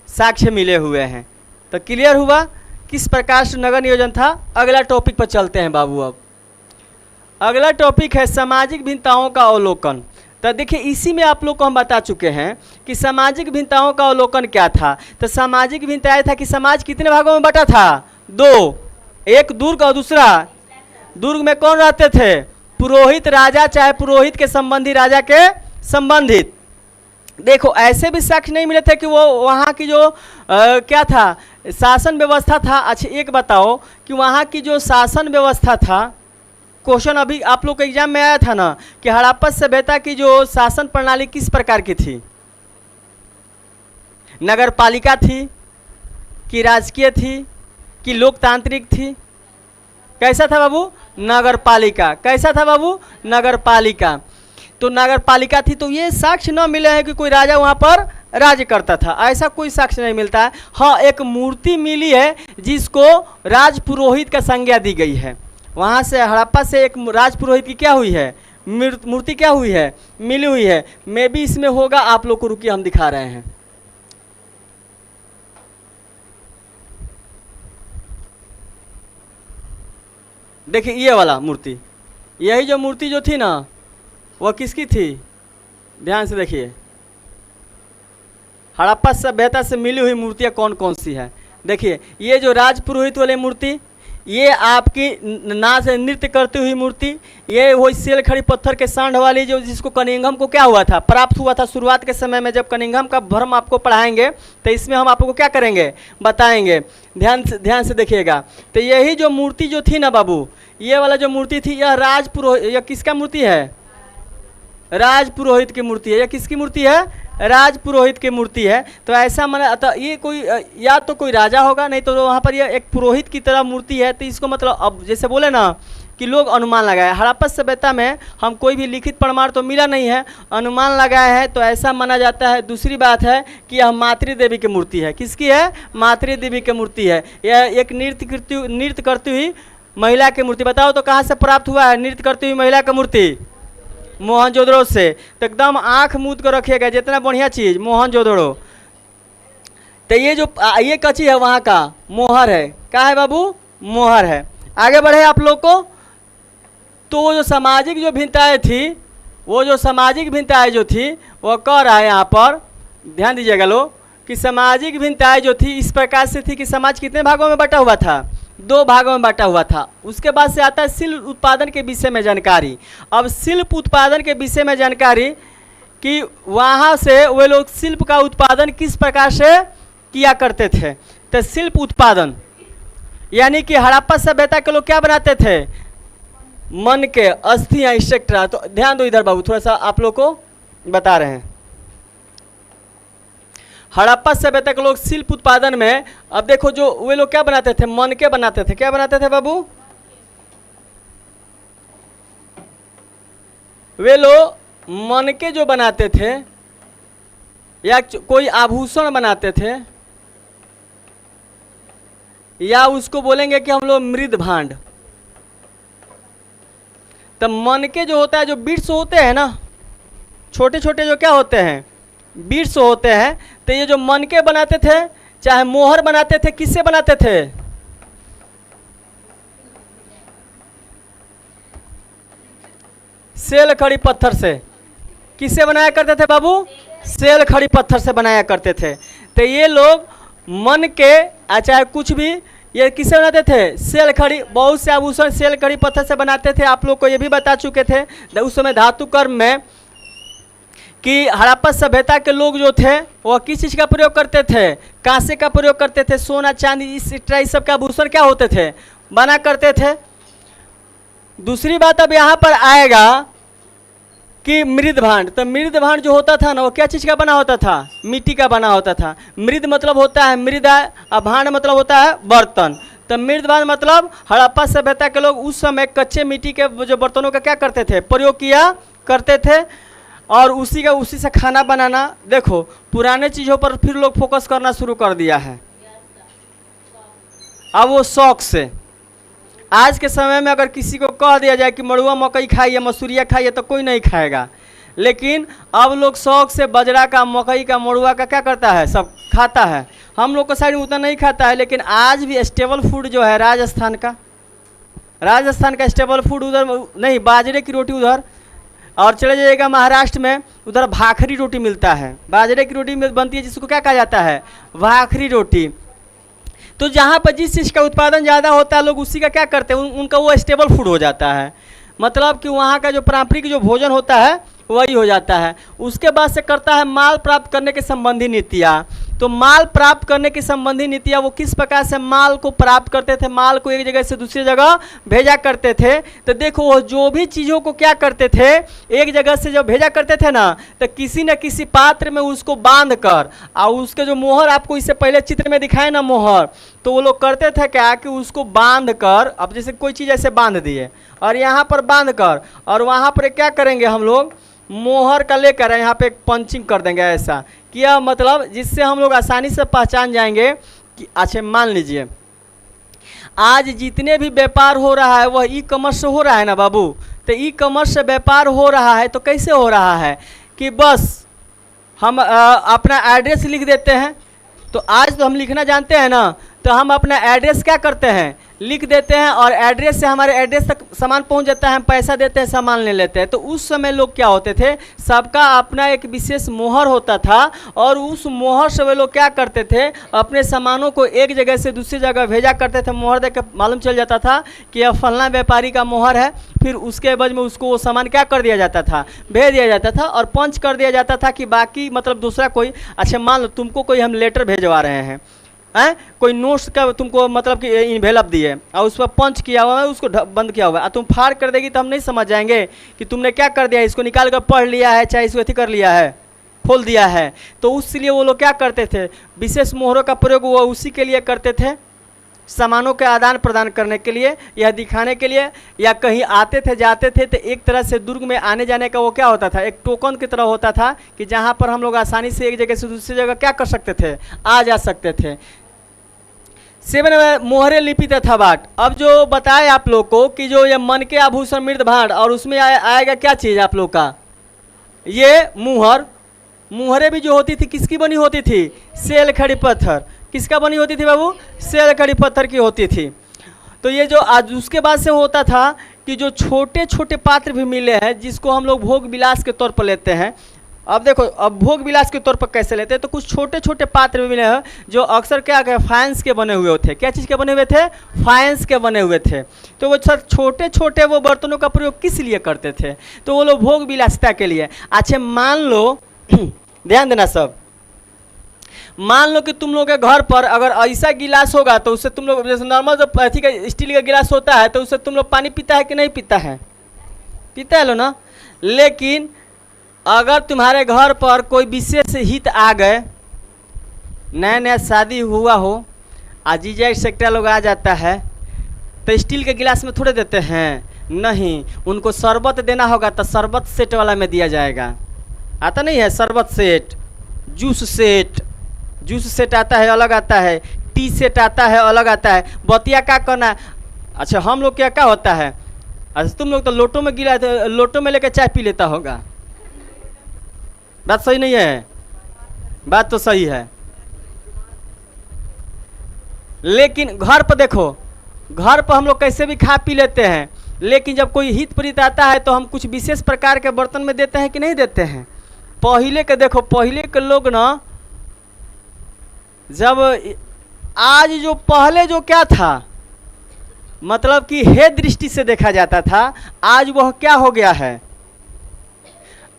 साक्ष्य मिले हुए हैं। तो क्लियर हुआ किस प्रकार से नगर नियोजन था। अगला टॉपिक पर चलते हैं बाबू। अब अगला टॉपिक है सामाजिक भिन्नताओं का अवलोकन। तो देखिए इसी में आप लोग को हम बता चुके हैं कि सामाजिक भिन्नताओं का अवलोकन क्या था। तो सामाजिक भिन्नता यह था कि समाज कितने भागों में बटा था, दो, एक दुर्ग और दूसरा। दुर्ग में कौन रहते थे, पुरोहित राजा, चाहे पुरोहित के संबंधी राजा के संबंधित। देखो ऐसे भी साक्ष्य नहीं मिले थे कि वो वहाँ की जो क्या था, शासन व्यवस्था था। अच्छा एक बताओ कि वहाँ की जो शासन व्यवस्था था, क्वेश्चन अभी आप लोग के एग्जाम में आया था ना कि हड़प्पा सभ्यता की जो शासन प्रणाली किस प्रकार की थी, नगर पालिका थी कि राजकीय थी कि लोकतांत्रिक थी, कैसा था बाबू, नगर पालिका। कैसा था बाबू, नगर पालिका। तो नगर पालिका थी। तो ये साक्ष्य न मिले हैं कि कोई राजा वहाँ पर राज्य करता था, ऐसा कोई साक्ष्य नहीं मिलता है। हाँ एक मूर्ति मिली है जिसको राज पुरोहित का संज्ञा दी गई है। वहाँ से हड़प्पा से एक राज पुरोहित की क्या हुई है, मूर्ति क्या हुई है, मिली हुई है। मे भी इसमें होगा, आप लोग को रुकिए हम दिखा रहे हैं। देखिए ये वाला मूर्ति, यही जो मूर्ति जो थी ना वह किसकी थी? ध्यान से देखिए, हड़प्पा सभ्यता से मिली हुई मूर्तियाँ कौन कौन सी है। देखिए ये जो राजपुरोहित वाली मूर्ति, ये आपकी नाच नृत्य करती हुई मूर्ति, ये वही सेल खड़ी पत्थर के सांड वाली जो जिसको कनिंघम को क्या हुआ था, प्राप्त हुआ था शुरुआत के समय में। जब कनिंघम का भ्रम आपको पढ़ाएंगे तो इसमें हम आपको क्या करेंगे, बताएंगे। ध्यान से देखिएगा। तो यही जो मूर्ति जो थी ना बाबू, ये वाला जो मूर्ति थी, यह राजपुरोहित, यह किसका मूर्ति है? राजपुरोहित की मूर्ति है। यह किसकी मूर्ति है? राजपुरोहित की मूर्ति है। तो ऐसा माना, अतः ये कोई या तो कोई राजा होगा, नहीं तो वहाँ पर यह एक पुरोहित की तरह मूर्ति है। तो इसको मतलब अब जैसे बोले ना कि लोग अनुमान लगाए, हड़प्पा सभ्यता में हम कोई भी लिखित प्रमाण तो मिला नहीं है, अनुमान लगाया है, तो ऐसा माना जाता है। दूसरी बात है कि यह मातृ देवी की मूर्ति है। किसकी है? मातृ देवी की मूर्ति है। यह एक नृत्य करती हुई महिला की मूर्ति। बताओ तो कहाँ से प्राप्त हुआ है नृत्य करती हुई महिला की मूर्ति? मोहनजोदड़ो से। तो एकदम आँख मूद कर रखिएगा, जितना बढ़िया चीज़ मोहनजोदड़ो। तो ये जो ये कच्ची है वहाँ का मोहर है। क्या है बाबू? मोहर है। आगे बढ़े आप लोग को। तो वो जो सामाजिक जो भिन्नताएँ थी, वो जो सामाजिक भिन्नताएँ जो थी वो कह रहा है यहाँ पर, ध्यान दीजिएगा लोग, कि सामाजिक भिन्नताएँ जो थी इस प्रकार से थी कि समाज कितने भागों में बटा हुआ था? 2 भागों में बांटा हुआ था। उसके बाद से आता है शिल्प उत्पादन के विषय में जानकारी। अब शिल्प उत्पादन के विषय में जानकारी कि वहाँ से वे लोग शिल्प का उत्पादन किस प्रकार से किया करते थे। तो शिल्प उत्पादन यानी कि हड़प्पा सभ्यता के लोग क्या बनाते थे? मन के अस्थियाँ एक्सेट्रा। तो ध्यान दो इधर बाबू, थोड़ा सा आप लोग को बता रहे हैं। हड़प्पा सभ्यता के लोग शिल्प उत्पादन में, अब देखो जो वे लोग क्या बनाते थे? मन के बनाते थे। क्या बनाते थे बाबू? वे लोग मन के जो बनाते थे, या कोई आभूषण बनाते थे, या उसको बोलेंगे कि हम लोग मृद भांड। तो मन के जो होता है, जो बीट्स होते हैं ना, छोटे छोटे जो क्या होते हैं, बीट्स होते हैं। तो ये जो मन के बनाते थे, चाहे मोहर बनाते थे, किससे बनाते थे? सेल खड़ी पत्थर से। किससे बनाया करते थे बाबू? सेल खड़ी पत्थर से बनाया करते थे। तो ये लोग मन के चाहे कुछ भी, ये किससे बनाते थे? सेल खड़ी। बहुत से आभूषण सेल खड़ी पत्थर से बनाते थे। आप लोग को ये भी बता चुके थे उस समय धातु कर्म में कि हड़प्पा सभ्यता के लोग जो थे वह किस चीज़ का प्रयोग करते थे? कांसे का प्रयोग करते थे। सोना चांदी इस सब का आभूषण क्या होते थे? बना करते थे। दूसरी बात अब यहाँ पर आएगा कि मृद भांड। तो मृद भांड जो होता था ना, वो क्या चीज़ का बना होता था? मिट्टी का बना होता था। मृद मतलब होता है मृदा, और भांड मतलब होता है बर्तन। तो मृद भांड मतलब हड़प्पा सभ्यता के लोग उस समय कच्चे मिट्टी के जो बर्तनों का क्या करते थे? प्रयोग किया करते थे, और उसी से खाना बनाना। देखो पुराने चीज़ों पर फिर लोग फोकस करना शुरू कर दिया है। अब वो शौक से, आज के समय में अगर किसी को कह दिया जाए कि मड़ुआ मकई खाइए, मसूरिया खाइए, तो कोई नहीं खाएगा। लेकिन अब लोग शौक से बाजरा का, मकई का, मड़ुआ का क्या करता है? सब खाता है। हम लोग को साइड उतना नहीं खाता है, लेकिन आज भी स्टेबल फूड जो है राजस्थान का स्टेबल फूड उधर नहीं, बाजरे की रोटी उधर, और चले जाइएगा महाराष्ट्र में, उधर भाखरी रोटी मिलता है। बाजरे की रोटी बनती है जिसको क्या कहा जाता है? भाखरी रोटी। तो जहाँ पर जिस चीज़ का उत्पादन ज़्यादा होता है लोग उसी का क्या करते हैं? उनका वो स्टेबल फूड हो जाता है। मतलब कि वहाँ का जो पारंपरिक जो भोजन होता है वही हो जाता है। उसके बाद से करता है माल प्राप्त करने के संबंधी नीतियाँ। तो माल प्राप्त करने की संबंधी नीतियाँ, वो किस प्रकार से माल को प्राप्त करते थे? माल को एक जगह से दूसरी जगह भेजा करते थे। तो देखो वो जो भी चीज़ों को क्या करते थे, एक जगह से जब भेजा करते थे ना, तो किसी न किसी पात्र में उसको बांध कर, और उसके जो मोहर आपको इससे पहले चित्र में दिखाए ना मोहर, तो वो लोग करते थे क्या कि उसको बांध कर, अब जैसे कोई चीज़ ऐसे बांध दिए और यहाँ पर बांध कर, और वहाँ पर क्या करेंगे हम लोग? मोहर का लेकर यहाँ पे पंचिंग कर देंगे ऐसा। क्या मतलब? जिससे हम लोग आसानी से पहचान जाएंगे कि अच्छा मान लीजिए आज जितने भी व्यापार हो रहा है वह ई कॉमर्स से हो रहा है ना बाबू। तो ई कॉमर्स से व्यापार हो रहा है, तो कैसे हो रहा है कि बस हम अपना एड्रेस लिख देते हैं। तो आज तो हम लिखना जानते हैं ना, तो हम अपना एड्रेस क्या करते हैं? लिख देते हैं और एड्रेस से हमारे एड्रेस तक सामान पहुंच जाता है, हम पैसा देते हैं, सामान ले लेते हैं। तो उस समय लोग क्या होते थे, सबका अपना एक विशेष मोहर होता था और उस मोहर से वे लोग क्या करते थे, अपने सामानों को एक जगह से दूसरी जगह भेजा करते थे। मोहर देख के मालूम चल जाता था कि यह फलना व्यापारी का मोहर है, फिर उसके एवज में उसको वो सामान क्या कर दिया जाता था, भेज दिया जाता था और पंच कर दिया जाता था कि बाकी मतलब दूसरा कोई, अच्छा मान लो तुमको कोई हम लेटर भेजवा रहे हैं, कोई नोट्स का तुमको मतलब कि इन्वेलप दिए और उस पर पंच किया हुआ है, उसको बंद किया हुआ है, तुम फाड़ कर देगी तो हम नहीं समझ जाएंगे कि तुमने क्या कर दिया, इसको निकाल कर पढ़ लिया है, चाहे इसको अथी कर लिया है, खोल दिया है। तो उसलिए वो लोग क्या करते थे, विशेष मोहरों का प्रयोग वो उसी के लिए करते थे, सामानों के आदान प्रदान करने के लिए, यह दिखाने के लिए, या कहीं आते थे जाते थे तो एक तरह से दुर्ग में आने जाने का वो क्या होता था, एक टोकन की तरह होता था कि जहाँ पर हम लोग आसानी से एक जगह से दूसरी जगह क्या कर सकते थे, आ जा सकते थे। 7 मोहरे लिपि तथा बाट। अब जो बताए आप लोग को कि जो ये मन के आभूषण मृद भांड और उसमें आएगा क्या चीज़ आप लोग का, ये मुहर। मुहरे भी जो होती थी किसकी बनी होती थी, सेल खड़ी पत्थर। किसका बनी होती थी बाबू, सेल खड़ी पत्थर की होती थी। तो ये जो आज उसके बाद से होता था कि जो छोटे छोटे पात्र भी मिले हैं जिसको हम लोग भोग विलास के तौर पर लेते हैं। अब देखो, अब भोग विलास के तौर पर कैसे लेते हैं, तो कुछ छोटे छोटे पात्र भी मिले हैं जो अक्सर क्या फाइंस के बने हुए थे। क्या चीज़ के बने हुए थे, फाइंस के बने हुए थे। तो वो सर छोटे छोटे वो बर्तनों का प्रयोग किस लिए करते थे, तो वो लोग भोग विलासिता के लिए। अच्छा मान लो ध्यान देना सब, मान लो कि तुम लोग के घर पर अगर ऐसा गिलास होगा तो उससे तुम लोग, जैसे नॉर्मल जो अथी का स्टील का गिलास होता है तो उससे तुम लोग पानी पीता है कि नहीं पीता है, पीता है लो ना। लेकिन अगर तुम्हारे घर पर कोई विशेष हित आ गए, नया नया शादी हुआ हो, जीजा एक्सेट्रा लोग आ जाता है, तो स्टील के गिलास में थोड़े देते हैं, नहीं, उनको शरबत देना होगा तो शरबत सेट वाला में दिया जाएगा। आता नहीं है शरबत set, juice set, juice set आता है अलग आता है, टी सेट आता है अलग आता है। बतिया क्या करना, अच्छा हम लोग क्या होता है, अच्छा तुम लोग तो लोटो में गिला, लोटो में लेकर चाय पी लेता होगा। बात सही नहीं है, बात तो सही है। लेकिन घर पर देखो, घर पर हम लोग कैसे भी खा पी लेते हैं, लेकिन जब कोई हित प्रीत आता है तो हम कुछ विशेष प्रकार के बर्तन में देते हैं कि नहीं देते हैं। पहले के देखो, पहले के लोग ना, जब आज जो पहले जो क्या था, मतलब कि हे दृष्टि से देखा जाता था, आज वह क्या हो गया है,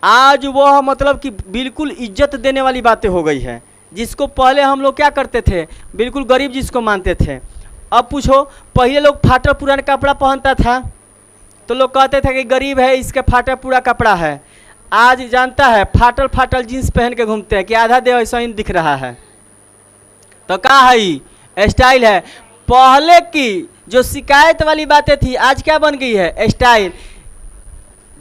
आज वह मतलब कि बिल्कुल इज्जत देने वाली बातें हो गई है। जिसको पहले हम लोग क्या करते थे, बिल्कुल गरीब जिसको मानते थे। अब पूछो, पहले लोग फाटा पुराना कपड़ा पहनता था तो लोग कहते थे कि गरीब है, इसके फाटा पूरा कपड़ा है। आज जानता है फाटल फाटल जीन्स पहन के घूमते हैं कि आधा देह ऐसा ही दिख रहा है। तो क्या है, स्टाइल है। पहले की जो शिकायत वाली बातें थी आज क्या बन गई है, स्टाइल।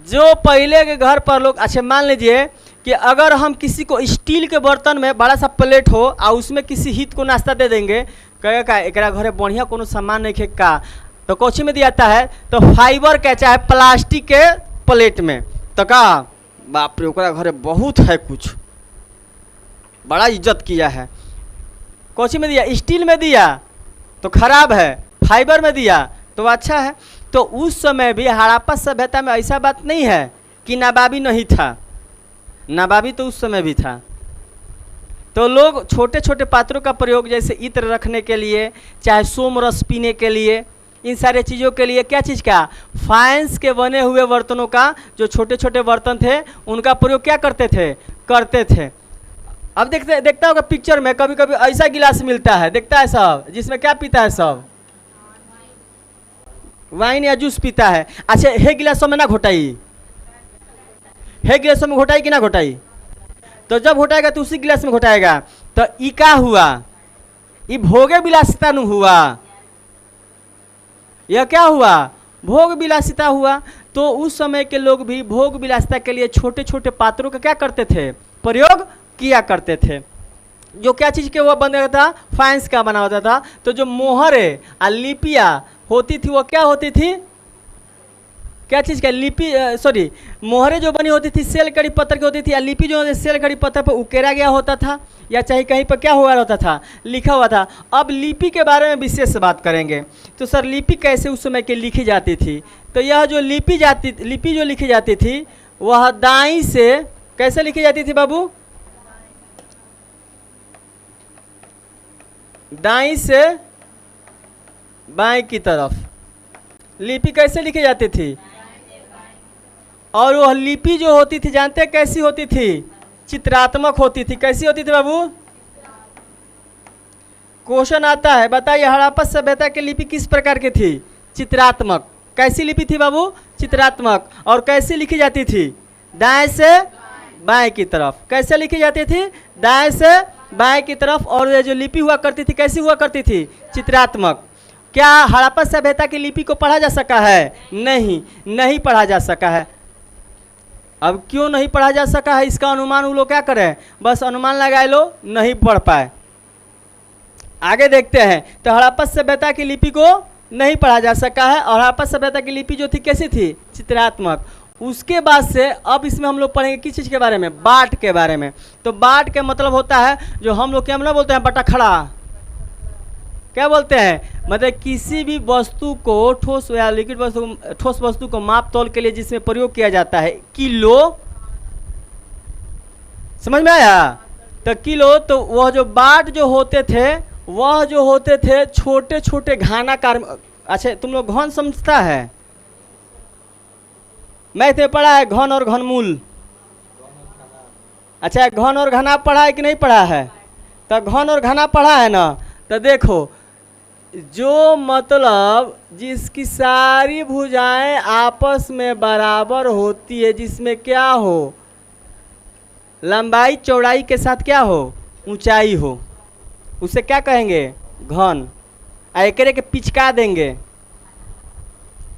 जो पहले के घर पर लोग, अच्छा मान लीजिए कि अगर हम किसी को स्टील के बर्तन में बड़ा सा प्लेट हो और उसमें किसी हित को नाश्ता दे देंगे, कहेगा का एकरा घरे बढ़िया कोनो सामान नहीं खेका, तो कोची में दिया जाता है, तो फाइबर के चाहे प्लास्टिक के प्लेट में, तो का बाप रे ओकरा घरे बहुत है, कुछ बड़ा इज्जत किया है। कोची में दिया, स्टील में दिया तो खराब है, फाइबर में दिया तो अच्छा है। तो उस समय भी हड़प्पा सभ्यता में ऐसा बात नहीं है कि नवाबी नहीं था, नवाबी तो उस समय भी था। तो लोग छोटे छोटे पात्रों का प्रयोग जैसे इत्र रखने के लिए, चाहे सोम रस पीने के लिए, इन सारे चीज़ों के लिए क्या चीज़ का, फाइंस के बने हुए बर्तनों का, जो छोटे छोटे बर्तन थे उनका प्रयोग क्या करते थे। अब देखता होगा पिक्चर में कभी कभी ऐसा गिलास मिलता है, देखता है सब, जिसमें क्या पीता है सब, वाइन या जूस पीता है। अच्छा हे गिलासों में ना घोटाई, हे गिलासों में घोटाई कि ना घोटाई, तो जब घोटाएगा तो उसी गिलास में घोटाएगा। तो ई का हुआ, ये भोगे विलासिता न हुआ, यह क्या हुआ, भोग विलासिता हुआ। तो उस समय के लोग भी भोग विलासिता के लिए छोटे छोटे पात्रों का क्या करते थे, प्रयोग किया करते थे। जो क्या चीज़ के वो बना था, फाइंस का बना होता था। तो जो मोहरे और लिपियाँ होती थी वो क्या होती थी, क्या चीज़ का लिपि, सॉरी, मोहरे जो बनी होती थी सेल कड़ी पत्थर की होती थी, या लिपि जो सेल कड़ी पत्थर पर उकेरा गया होता था, या चाहे कहीं पर क्या हुआ होता था, लिखा हुआ था। अब लिपि के बारे में विशेष बात करेंगे। तो सर लिपि कैसे उस समय की लिखी जाती थी? तो यह जो लिपि जो लिखी जाती थी वह दाईं से कैसे लिखी जाती थी बाबू? दाईं से बाएं की तरफ लिपि कैसे लिखी जाती थी? और वह लिपि जो होती थी जानते हैं कैसी होती थी? चित्रात्मक होती थी। कैसी होती थी बाबू? क्वेश्चन आता है, बताइए हड़प्पा सभ्यता की लिपि किस प्रकार की थी? चित्रात्मक। कैसी लिपि थी बाबू? चित्रात्मक। और कैसे लिखी जाती थी? दाएं से बाएं की तरफ। कैसे लिखी जाती थी? दाएं से बाएं की तरफ। और ये जो लिपि हुआ करती थी कैसी हुआ करती थी? चित्रात्मक। क्या हड़प्पा सभ्यता की लिपि को पढ़ा जा सका है? नहीं पढ़ा जा सका है। अब क्यों नहीं पढ़ा जा सका है? इसका अनुमान वो लोग क्या करें, बस अनुमान लगाए लो, नहीं पढ़ पाए। आगे देखते हैं। तो हड़प्पा सभ्यता की लिपि को नहीं पढ़ा जा सका है। और हड़प्पा सभ्यता की लिपि जो थी कैसी थी? चित्रात्मक। उसके बाद से अब इसमें हम लोग पढ़ेंगे किस चीज़ के बारे में? बाट के बारे में। तो बाट के मतलब होता है जो हम लोग क्या मतलब बोलते हैं, बटाखड़ा। क्या बोलते हैं? मतलब किसी भी वस्तु को, ठोस या लिक्विड वस्तु, ठोस वस्तु को माप तौल के लिए जिसमें प्रयोग किया जाता है। किलो, समझ में आया? तो किलो, तो वह जो बाट जो होते थे वह जो होते थे छोटे छोटे घनाकार। अच्छा तुम लोग घन समझता है? मैथ में पढ़ा है घन और घनमूल। अच्छा घन और घना पढ़ा है कि नहीं पढ़ा है? तो घन और घना पढ़ा है ना। तो देखो जो मतलब जिसकी सारी भुजाएं आपस में बराबर होती है, जिसमें क्या हो, लंबाई चौड़ाई के साथ क्या हो, ऊंचाई हो, उसे क्या कहेंगे? घन। एकरे के पिचका देंगे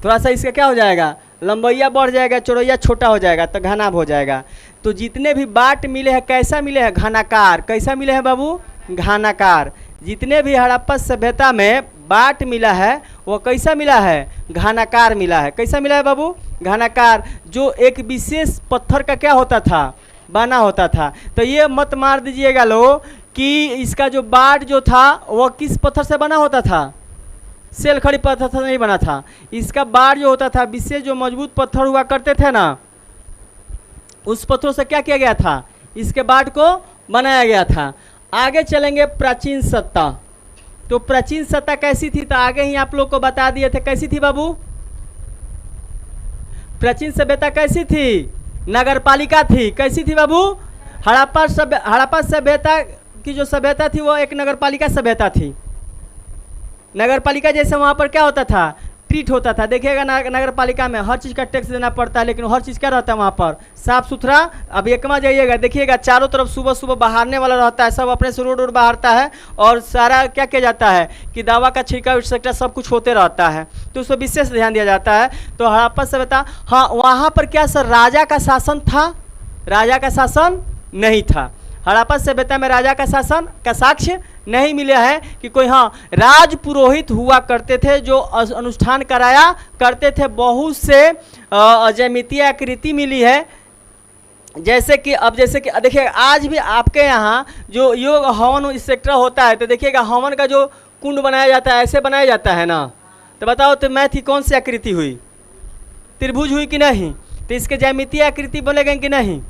थोड़ा सा, इसका क्या हो जाएगा? लंबैया बढ़ जाएगा, चौड़ैया छोटा हो जाएगा, तो घना हो जाएगा। तो जितने भी बाट मिले हैं कैसा मिले हैं? घनाकार। कैसा मिले हैं बाबू? घनाकार। जितने भी हड़प्पा सभ्यता में बाट मिला है वो कैसा मिला है? घनाकार मिला है। कैसा मिला है बाबू? घनाकार। जो एक विशेष पत्थर का क्या होता था? बना होता था। तो ये मत मार दीजिएगा लो कि इसका जो बाट जो था वह किस पत्थर से बना होता था? सेल खड़ी पत्थर से नहीं बना था। इसका बाट जो होता था विशेष जो मजबूत पत्थर हुआ करते थे ना, उस पत्थरों से क्या किया गया था? इसके बाट को बनाया गया था। आगे चलेंगे प्राचीन सत्ता। तो प्राचीन सत्ता कैसी थी? तो आगे ही आप लोग को बता दिए थे। कैसी थी बाबू? प्राचीन सभ्यता कैसी थी? नगरपालिका थी। कैसी थी बाबू? हड़प्पा सभ्यता की जो सभ्यता थी वो एक नगरपालिका सभ्यता थी। नगरपालिका जैसे वहाँ पर क्या होता था? ट्रीट होता था। देखिएगा नगरपालिका में हर चीज़ का टैक्स देना पड़ता है, लेकिन हर चीज़ क्या रहता है वहाँ पर? साफ सुथरा। अब एकमा जाइएगा देखिएगा चारों तरफ सुबह सुबह बहारने वाला रहता है, सब अपने से रोड बहारता है और सारा क्या किया जाता है कि दवा का छिड़काव एक्सेट्रा सब कुछ होते रहता है। तो उस पर विशेष ध्यान दिया जाता है। तो हड़प्पा सभ्यता, हाँ वहाँ पर क्या सर राजा का शासन था? राजा का शासन नहीं था। हड़प्पा सभ्यता में राजा का शासन का साक्ष्य नहीं मिला है कि कोई, हाँ राज पुरोहित हुआ करते थे जो अनुष्ठान कराया करते थे। बहुत से ज्यामितीय आकृति मिली है, जैसे कि अब जैसे कि देखिए आज भी आपके यहाँ जो योग हवन एक्सेट्रा होता है, तो देखिएगा हवन का जो कुंड बनाया जाता है ऐसे बनाया जाता है ना। तो बताओ तो मैथ की कौन सी आकृति हुई? त्रिभुज हुई कि नहीं? तो इसके ज्यामितीय आकृति बनेंगे कि नहीं?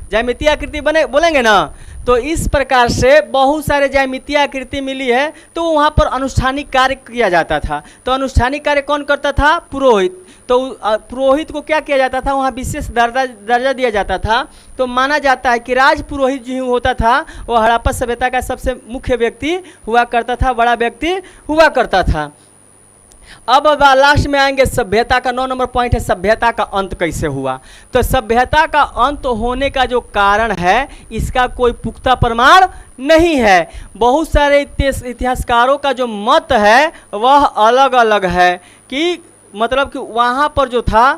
ज्यामितीय आकृति बने बोलेंगे ना। तो इस प्रकार से बहुत सारे ज्यामितीय आकृति मिली है। तो वहाँ पर अनुष्ठानिक कार्य किया जाता था। तो अनुष्ठानिक कार्य कौन करता था? पुरोहित। तो पुरोहित को क्या किया जाता था? वहाँ विशेष दर्जा दिया जाता था। तो माना जाता है कि राज पुरोहित जो होता था वो हड़प्पा सभ्यता का सबसे मुख्य व्यक्ति हुआ करता था, बड़ा व्यक्ति हुआ करता था। अब लास्ट में आएंगे सभ्यता का 9 नंबर पॉइंट है, सभ्यता का अंत कैसे हुआ। तो सभ्यता का अंत होने का जो कारण है इसका कोई पुख्ता प्रमाण नहीं है। बहुत सारे इतिहासकारों का जो मत है वह अलग अलग है कि मतलब कि वहाँ पर जो था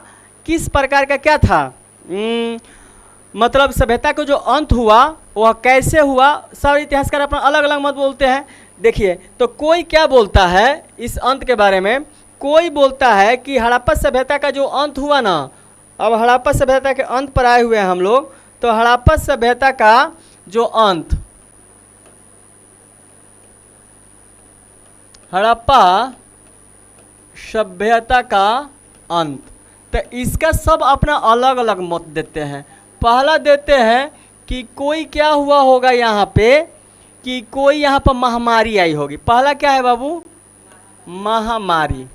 किस प्रकार का क्या था, मतलब सभ्यता का जो अंत हुआ वह कैसे हुआ। सब इतिहासकार अपना अलग अलग मत बोलते हैं। देखिए तो कोई क्या बोलता है इस अंत के बारे में, कोई बोलता है कि हड़प्पा सभ्यता का जो अंत हुआ ना, अब हड़प्पा सभ्यता के अंत पर आए हुए हैं हम लोग, तो हड़प्पा सभ्यता का जो अंत, हड़प्पा सभ्यता का अंत, तो इसका सब अपना अलग अलग मत देते हैं। पहला देते हैं कि कोई क्या हुआ होगा यहाँ पे, कि कोई यहाँ पर महामारी आई होगी। पहला क्या है बाबू? महामारी।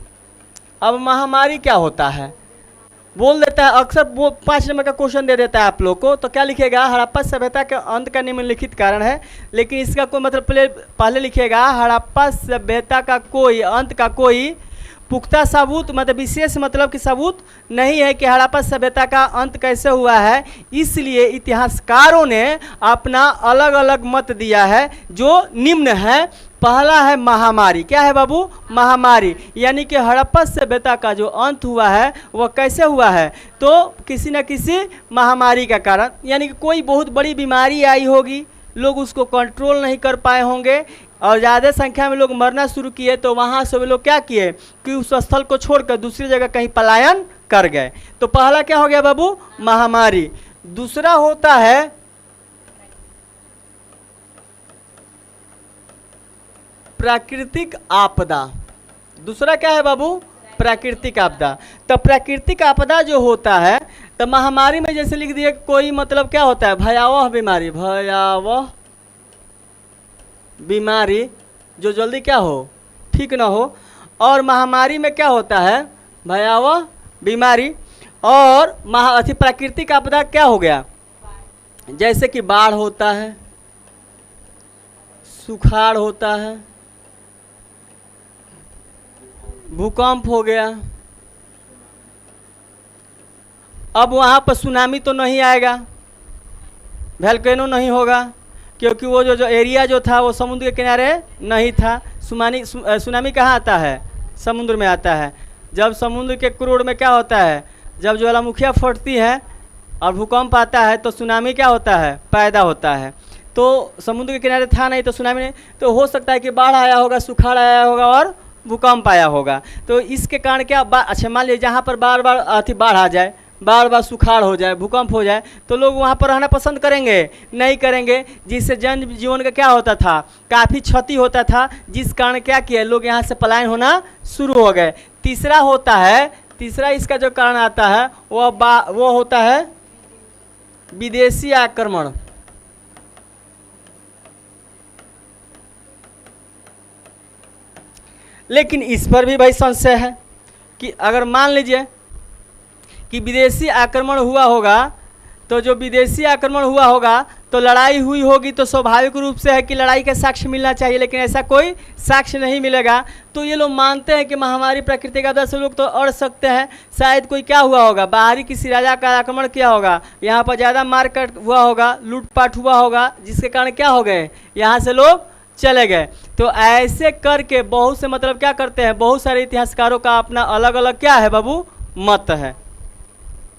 अब महामारी क्या होता है बोल देता है, अक्सर वो 5 नंबर का क्वेश्चन दे देता है आप लोग को, तो क्या लिखेगा? हड़प्पा सभ्यता के अंत का निम्नलिखित कारण है, लेकिन इसका कोई मतलब पहले लिखेगा हड़प्पा सभ्यता का कोई अंत का कोई पुख्ता सबूत, मतलब विशेष मतलब कि सबूत नहीं है कि हड़प्पा सभ्यता का अंत कैसे हुआ है। इसलिए इतिहासकारों ने अपना अलग अलग मत दिया है जो निम्न है। पहला है महामारी। क्या है बाबू? महामारी। यानी कि हड़प्पा सभ्यता का जो अंत हुआ है वह कैसे हुआ है? तो किसी न किसी महामारी का कारण, यानी कि कोई बहुत बड़ी बीमारी आई होगी, लोग उसको कंट्रोल नहीं कर पाए होंगे और ज़्यादा संख्या में लोग मरना शुरू किए, तो वहाँ से वे लोग क्या किए कि उस स्थल को छोड़कर दूसरी जगह कहीं पलायन कर गए। तो पहला क्या हो गया बाबू? महामारी। दूसरा होता है प्राकृतिक आपदा। दूसरा क्या है बाबू? प्राकृतिक आपदा। तो प्राकृतिक आपदा जो होता है, तो महामारी में जैसे लिख दिए कोई मतलब क्या होता है? भयावह बीमारी। भयावह बीमारी जो जल्दी क्या हो? ठीक ना हो। और महामारी में क्या होता है? भयावह बीमारी। और प्राकृतिक आपदा क्या हो गया? जैसे कि बाढ़ होता है, सुखाड़ होता है, भूकंप हो गया। अब वहाँ पर सुनामी तो नहीं आएगा, वोल्केनो नहीं होगा, क्योंकि वो जो एरिया जो था वो समुद्र के किनारे नहीं था। सुनामी कहाँ आता है? समुद्र में आता है। जब समुद्र के क्रोड़ में क्या होता है? जब ज्वालामुखियाँ फटती है और भूकंप आता है तो सुनामी क्या होता है? पैदा होता है। तो समुद्र के किनारे था नहीं तो सुनामी नहीं, तो हो सकता है कि बाढ़ आया होगा, सुखाड़ आया होगा और भूकंप आया होगा। तो इसके कारण क्या अच्छा मान लीजिए जहाँ पर बार बार बाढ़ आ जाए, बार बार सुखाड़ हो जाए, भूकंप हो जाए, तो लोग वहाँ पर रहना पसंद करेंगे? नहीं करेंगे, जिससे जन जीवन का क्या होता था? काफ़ी क्षति होता था, जिस कारण क्या किया लोग यहाँ से पलायन होना शुरू हो गए। तीसरा होता है, तीसरा इसका जो कारण आता है वो होता है विदेशी आक्रमण। लेकिन इस पर भी भाई संशय है कि अगर मान लीजिए कि विदेशी आक्रमण हुआ होगा, तो जो विदेशी आक्रमण हुआ होगा तो लड़ाई हुई होगी, तो स्वाभाविक रूप से है कि लड़ाई का साक्ष्य मिलना चाहिए, लेकिन ऐसा कोई साक्ष्य नहीं मिलेगा। तो ये लोग मानते हैं कि महामारी प्राकृतिक आपदा से लोग तो अड़ सकते हैं, शायद कोई क्या हुआ होगा, बाहरी किसी राजा का आक्रमण किया होगा, यहाँ पर ज़्यादा मारकाट हुआ होगा, लूटपाट हुआ होगा, जिसके कारण क्या हो गए, यहाँ से लोग चले गए। तो ऐसे करके बहुत से मतलब क्या करते हैं, बहुत सारे इतिहासकारों का अपना अलग अलग क्या है बाबू? मत है।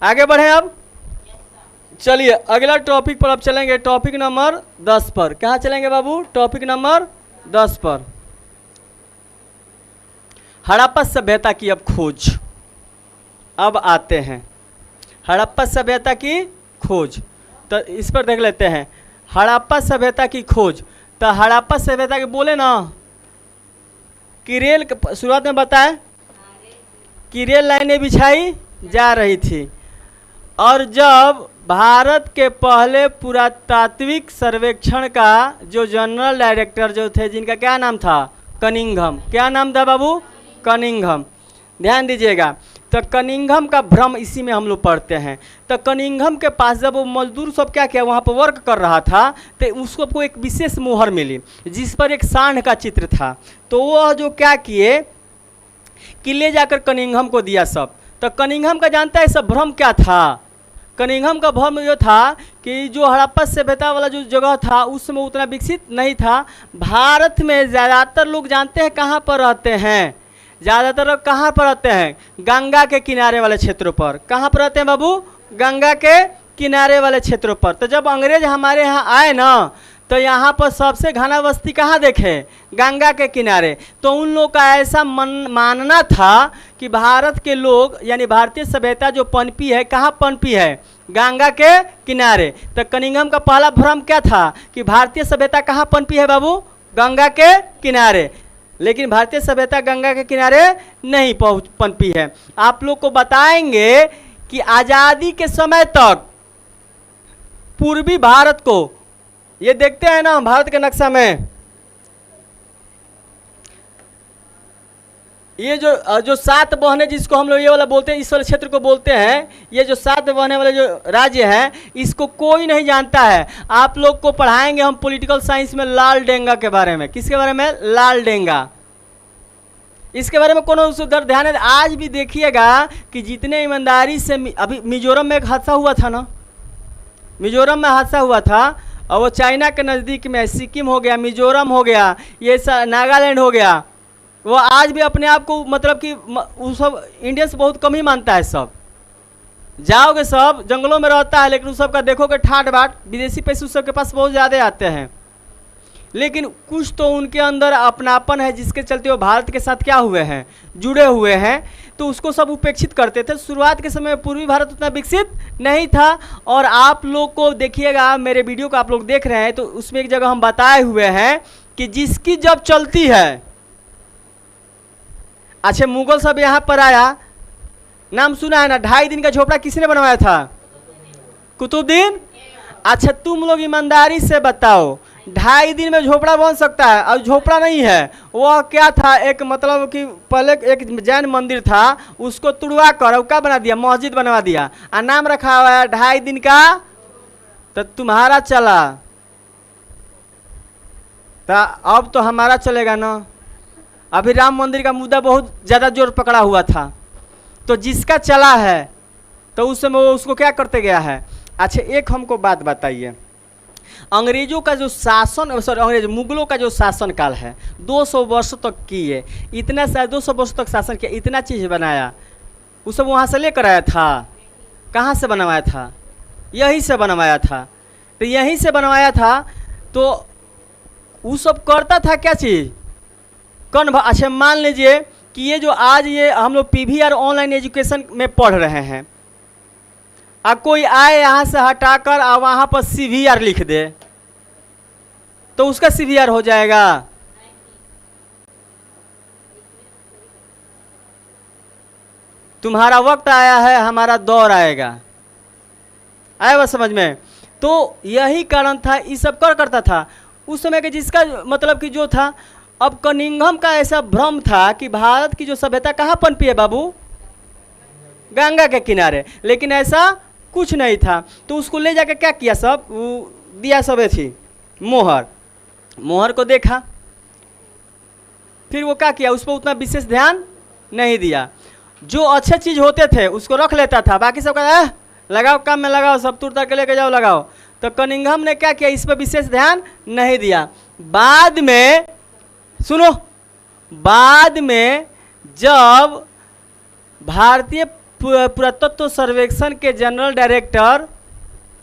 आगे बढ़े अब, चलिए अगला टॉपिक पर अब चलेंगे, टॉपिक नंबर 10 पर। कहाँ चलेंगे बाबू? टॉपिक नंबर 10 पर, हड़प्पा सभ्यता की अब खोज। अब आते हैं हड़प्पा सभ्यता की खोज, तो इस पर देख लेते हैं हड़प्पा सभ्यता की खोज। तो हड़प्पा सभ्यता के बोले ना कि रेल शुरुआत में बताए कि रेल लाइनें बिछाई जा रही थी, और जब भारत के पहले पुरातात्विक सर्वेक्षण का जो जनरल डायरेक्टर जो थे, जिनका क्या नाम था? कनिंघम। क्या नाम था बाबू? कनिंघम। ध्यान दीजिएगा, तो कनिंघम का भ्रम इसी में हम लोग पढ़ते हैं। तो कनिंघम के पास जब वो मजदूर सब क्या किया, वहाँ पर वर्क कर रहा था, तो उसको एक विशेष मोहर मिली जिस पर एक सांड का चित्र था। तो वह जो क्या किए कि ले जाकर कनिंघम को दिया सब। तो कनिंघम का जानता है सब भ्रम क्या था? कनिंघम का भ्रम जो था कि जो हड़प्पा सभ्यता वाला जो जगह था उस समय उतना विकसित नहीं था। भारत में ज़्यादातर लोग जानते हैं कहाँ पर रहते हैं, ज़्यादातर लोग कहाँ पर रहते हैं? गंगा के किनारे वाले क्षेत्रों पर। कहाँ पर रहते हैं बाबू? गंगा के किनारे वाले क्षेत्रों पर। तो जब अंग्रेज हमारे यहाँ आए ना, तो यहाँ पर सबसे घना बस्ती कहाँ देखे? गंगा के किनारे। तो उन लोग का ऐसा मानना था कि भारत के लोग यानी भारतीय सभ्यता जो पनपी है, कहाँ पनपी है? गंगा के किनारे। तो कनिंघम का पहला भ्रम क्या था कि भारतीय सभ्यता कहाँ पनपी है बाबू? गंगा के किनारे। लेकिन भारतीय सभ्यता गंगा के किनारे नहीं पनपी है। आप लोग को बताएंगे कि आज़ादी के समय तक पूर्वी भारत को, ये देखते हैं ना भारत के नक्शा में, ये जो सात बहने जिसको हम लोग ये वाला बोलते हैं, इस वाले क्षेत्र को बोलते हैं, ये जो सात बहने वाले जो राज्य हैं, इसको कोई नहीं जानता है। आप लोग को पढ़ाएंगे हम पॉलिटिकल साइंस में लाल डेंगा के बारे में। किसके बारे में? लाल डेंगा। इसके बारे में कोनो उधर ध्यान है? आज भी देखिएगा कि जितने ईमानदारी से, अभी मिजोरम में एक हादसा हुआ था ना, मिजोरम में हादसा हुआ था, और वो चाइना के नज़दीक में, सिक्किम हो गया, मिजोरम हो गया, ये नागालैंड हो गया, वो आज भी अपने आप को मतलब कि वो सब इंडियंस बहुत कम ही मानता है। सब जाओगे सब जंगलों में रहता है, लेकिन उस सब का देखोगे ठाट बाट, विदेशी पैसे उस सब के पास बहुत ज़्यादा आते हैं। लेकिन कुछ तो उनके अंदर अपनापन है, जिसके चलते वो भारत के साथ क्या हुए हैं? जुड़े हुए हैं। तो उसको सब उपेक्षित करते थे। शुरुआत के समय में पूर्वी भारत उतना विकसित नहीं था। और आप लोग को देखिएगा, मेरे वीडियो को आप लोग देख रहे हैं तो उसमें एक जगह हम बताए हुए हैं कि जिसकी जब चलती है, अच्छा मुगल सब यहाँ पर आया, नाम सुना है ना? 2.5 दिन का झोपड़ा किसने बनवाया था? कुतुबुद्दीन। अच्छा तुम लोग ईमानदारी से बताओ, 2.5 दिन में झोपड़ा बन सकता है? और झोपड़ा नहीं है, वह क्या था? एक मतलब कि पहले एक जैन मंदिर था, उसको तुड़वा कर क्या बना दिया? मस्जिद बनवा दिया, और नाम रखा हुआ है 2.5 दिन का। तो तुम्हारा चला, तो अब तो हमारा चलेगा ना। अभी राम मंदिर का मुद्दा बहुत ज़्यादा जोर पकड़ा हुआ था, तो जिसका चला है तो उस समय वो उसको क्या करते गया है। अच्छा एक हमको बात बताइए, अंग्रेजों का जो शासन, सॉरी मुगलों का जो शासन काल है, 200 वर्ष तक किए, इतना सा 200 वर्ष तक शासन किया, इतना चीज़ बनाया, वो सब वहाँ से लेकर आया था? कहाँ से बनवाया था? यहीं से बनवाया था। तो यहीं से बनवाया था, तो वो सब करता था क्या चीज़? कौन? अच्छा मान लीजिए कि ये जो आज ये हम लोग पीवीआर ऑनलाइन एजुकेशन में पढ़ रहे हैं, और कोई आए यहाँ से हटाकर और वहाँ पर सीवीआर लिख दे, तो उसका सीवीआर हो जाएगा? तुम्हारा वक्त आया है, हमारा दौर आएगा। आया बात समझ में? तो यही कारण था, ये सब करता था उस समय के, जिसका मतलब कि जो था। अब कनिंघम का ऐसा भ्रम था कि भारत की जो सभ्यता कहाँ पनपी है बाबू? गंगा के किनारे। लेकिन ऐसा कुछ नहीं था। तो उसको ले जाकर क्या किया? सब दिया, सब थी मोहर, मोहर को देखा, फिर वो क्या किया? उस पर उतना विशेष ध्यान नहीं दिया। जो अच्छे चीज़ होते थे उसको रख लेता था, बाकी सब का लगाओ, काम में लगाओ, सब तुर के लेके जाओ, लगाओ। तो कनिंघम ने क्या किया? इस पर विशेष ध्यान नहीं दिया। बाद में सुनो, बाद में जब भारतीय पुरातत्व सर्वेक्षण के जनरल डायरेक्टर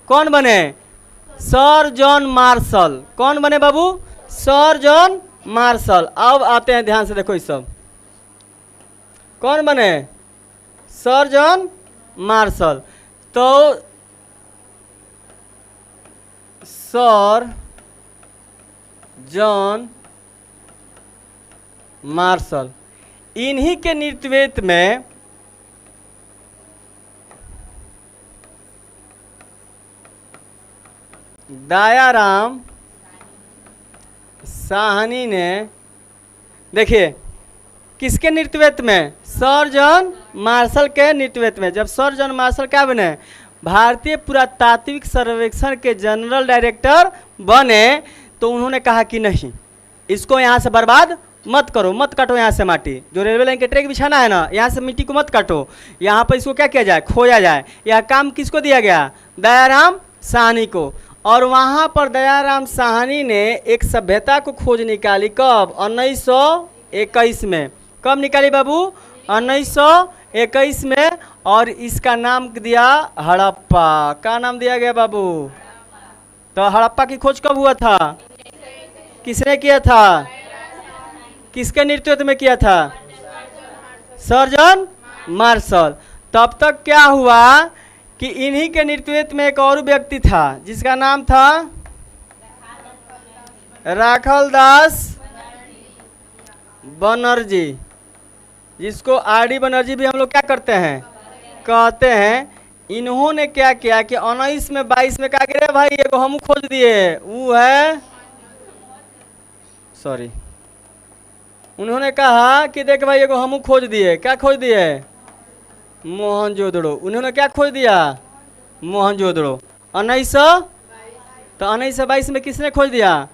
कौन बने? Sir John Marshall. कौन बने बाबू? Sir John Marshall. अब आते हैं, ध्यान से देखो, इस सब कौन बने? Sir John Marshall. तो सर जॉन मार्शल, इन्हीं के नेतृत्व में दयाराम साहनी ने, देखिए किसके नेतृत्व में? सर जॉन मार्शल के नेतृत्व में। जब सर जॉन मार्शल क्या बने? भारतीय पुरातात्विक सर्वेक्षण के जनरल डायरेक्टर बने, तो उन्होंने कहा कि नहीं, इसको यहाँ से बर्बाद मत करो, मत काटो यहाँ से माटी। जो रेलवे लाइन के ट्रैक बिछाना है ना, यहाँ से मिट्टी को मत काटो, यहाँ पर इसको क्या किया जाए? खोया जाए। यह काम किसको दिया गया? दयाराम साहनी को। और वहाँ पर दयाराम साहनी ने एक सभ्यता को खोज निकाली। कब? 1921 में। कब निकाली बाबू? 1921 में। और इसका नाम दिया हड़प्पा। क्या नाम दिया गया बाबू? तो हड़प्पा की खोज कब हुआ था? किसने किया था? किसके नेतृत्व में किया था? Sir John Marshall. तब तक क्या हुआ कि इन्हीं के नेतृत्व में एक और व्यक्ति था जिसका नाम था राखालदास बनर्जी, जिसको आर.डी. बनर्जी भी हम लोग क्या करते हैं, कहते हैं। इन्होंने क्या किया कि 19 में 22 में क्या करे भाई, एगो हम खोज दिए, वो है सॉरी, उन्होंने कहा कि देख भाई एगो हम खोज दिए। क्या खोज दिए? मोहनजोदड़ो। उन्होंने क्या खोज दिया? मोहनजोदड़ो। 1900 तो 1922 में किसने खोज दिया?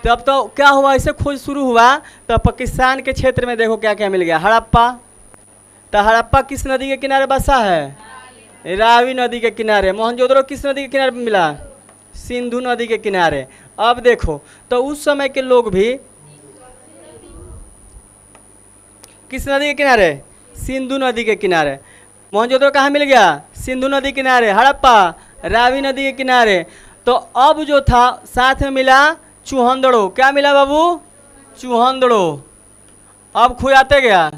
तब तो क्या हुआ, ऐसे खोज शुरू हुआ तो पाकिस्तान के क्षेत्र में देखो क्या क्या मिल गया, हड़प्पा। तो हड़प्पा किस नदी के किनारे बसा है? रावी नदी के किनारे। मोहनजोदड़ो किस नदी के किनारे मिला? सिंधु नदी के किनारे। अब देखो तो उस समय के लोग भी किस नदी के किनारे? सिंधु नदी के किनारे। मोहनजोदड़ो कहाँ मिल गया? सिंधु नदी किनारे। हड़प्पा रावी नदी के किनारे। तो अब जो था साथ में मिला चूहंदड़ो। क्या मिला बाबू? चूहंदड़ो। अब खुयाते गया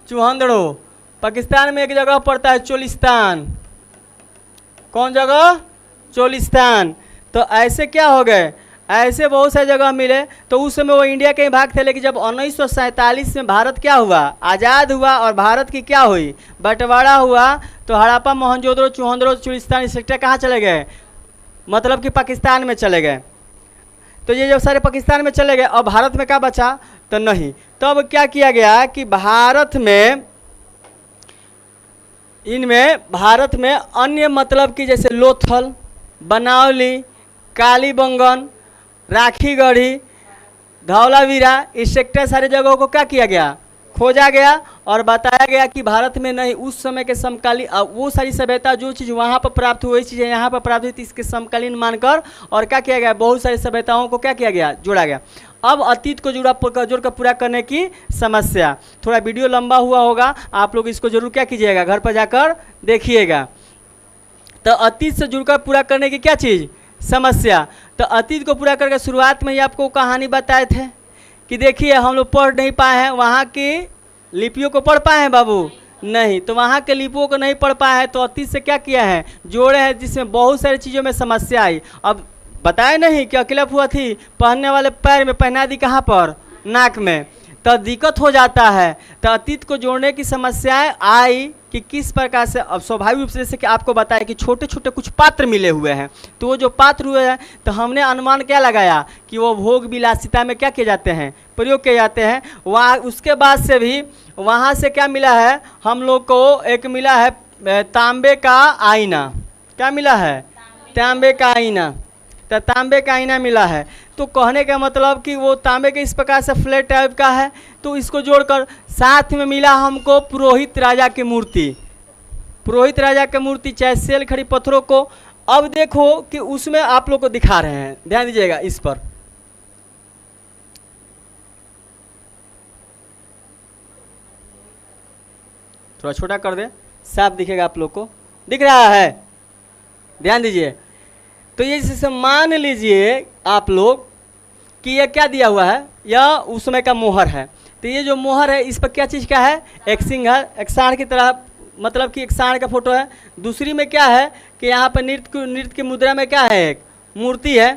चूहंदड़ो। पाकिस्तान में एक जगह पड़ता है चोलिस्तान। कौन जगह? चोलिस्तान। तो ऐसे क्या हो गए, ऐसे बहुत सारी जगह मिले। तो उस समय वो इंडिया के ही भाग थे, लेकिन जब 1947 में भारत क्या हुआ, आज़ाद हुआ और भारत की क्या हुई, बंटवारा हुआ, तो हड़प्पा, मोहनजोदड़ो, चूहंदड़ो, चोलिस्तान सेक्टर कहाँ चले गए? मतलब कि पाकिस्तान में चले गए। तो ये जब सारे पाकिस्तान में चले गए, अब भारत में क्या बचा? तो नहीं। तब क्या किया गया कि भारत में भारत में अन्य मतलब कि जैसे लोथल, बनावली, कालीबंगन, राखीगढ़ी, धौलावीरा, इस सेक्टर सारे जगहों को क्या किया गया? खोजा गया और बताया गया कि भारत में नहीं, उस समय के समकालीन वो सारी सभ्यता जो चीज़ वहाँ पर प्राप्त हुई, वही चीज़ें यहाँ पर प्राप्त हुई थी, इसके समकालीन मानकर और क्या किया गया, बहुत सारी सभ्यताओं को क्या किया गया? जोड़ा गया। अब अतीत को जोड़कर पूरा करने की समस्या। थोड़ा वीडियो लंबा हुआ होगा, आप लोग इसको जरूर क्या कीजिएगा, घर पर जाकर देखिएगा। तो अतीत से जुड़कर पूरा करने की क्या चीज़? समस्या। तो अतीत को पूरा करके शुरुआत में ही आपको कहानी बताए थे कि देखिए हम लोग पढ़ नहीं पाए हैं, वहाँ की लिपियों को पढ़ पाए हैं बाबू? नहीं। तो वहाँ के लिपियों को नहीं पढ़ पाए हैं, तो अतीत से क्या किया है? जोड़े हैं, जिसमें बहुत सारी चीज़ों में समस्या आई। अब बताए नहीं कि अकिलप हुआ थी, पहनने वाले पैर में पहना दी कहाँ पर? नाक में। तो दिक्कत हो जाता है। तो अतीत को जोड़ने की समस्याएं आई कि किस प्रकार से। अब स्वाभाविक रूप से जैसे कि आपको बताया कि छोटे छोटे कुछ पात्र मिले हुए हैं, तो वो जो पात्र हुए हैं, तो हमने अनुमान क्या लगाया कि वो भोग विलासिता में क्या किए जाते हैं? प्रयोग किए जाते हैं। वहाँ उसके बाद से भी वहाँ से क्या मिला है हम लोग को? एक मिला है तांबे का आईना। क्या मिला है? तांबे का आईना। तो तांबे का आईना मिला है। तो कहने का मतलब कि वो तांबे के इस प्रकार से फ्लैट टाइप का है। तो इसको जोड़कर साथ में मिला हमको पुरोहित राजा की मूर्ति। पुरोहित राजा की मूर्ति, चाहे सेल खड़ी पत्थरों को। अब देखो कि उसमें आप लोग को दिखा रहे हैं, ध्यान दीजिएगा इस पर। थोड़ा छोटा कर दे, साफ दिखेगा आप लोग को। दिख रहा है? ध्यान दीजिए। तो ये जैसे मान लीजिए आप लोग कि ये क्या दिया हुआ है, यह उस समय का मोहर है। तो ये जो मोहर है, इस पर क्या चीज़ का है? एक सिंह है, एक सांड की तरह, मतलब कि एक सांड का फोटो है। दूसरी में क्या है कि यहाँ पर नृत्य की मुद्रा में क्या है? एक मूर्ति है।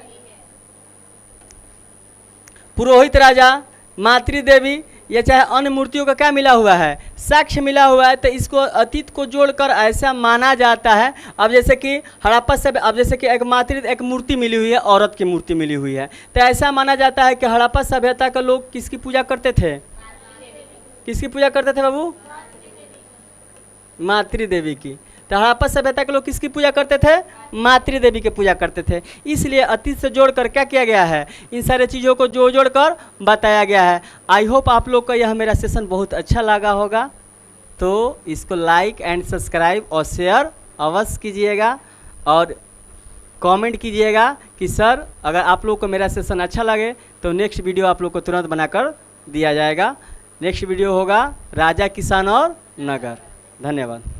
पुरोहित राजा, मातृ देवी, या चाहे अन्य मूर्तियों का क्या मिला हुआ है? साक्ष्य मिला हुआ है। तो इसको अतीत को जोड़कर ऐसा माना जाता है। अब जैसे कि हड़प्पा से, अब जैसे कि एक मूर्ति मिली हुई है, औरत की मूर्ति मिली हुई है, तो ऐसा माना जाता है कि हड़प्पा सभ्यता के लोग किसकी पूजा करते थे? किसकी पूजा करते थे बाबू? मातृ देवी की। तो हड़प्पा सभ्यता के लोग किसकी पूजा करते थे? मातृ देवी की पूजा करते थे। इसलिए अतीत से जोड़कर क्या किया गया है? इन सारे चीज़ों को जोड़ बताया गया है। आई होप आप लोग का यह मेरा सेशन बहुत अच्छा लगा होगा। तो इसको लाइक एंड सब्सक्राइब और शेयर अवश्य कीजिएगा और कमेंट कीजिएगा कि सर अगर आप लोग को मेरा सेशन अच्छा लगे तो नेक्स्ट वीडियो आप लोग को तुरंत बनाकर दिया जाएगा। नेक्स्ट वीडियो होगा राजा, किसान और नगर। धन्यवाद।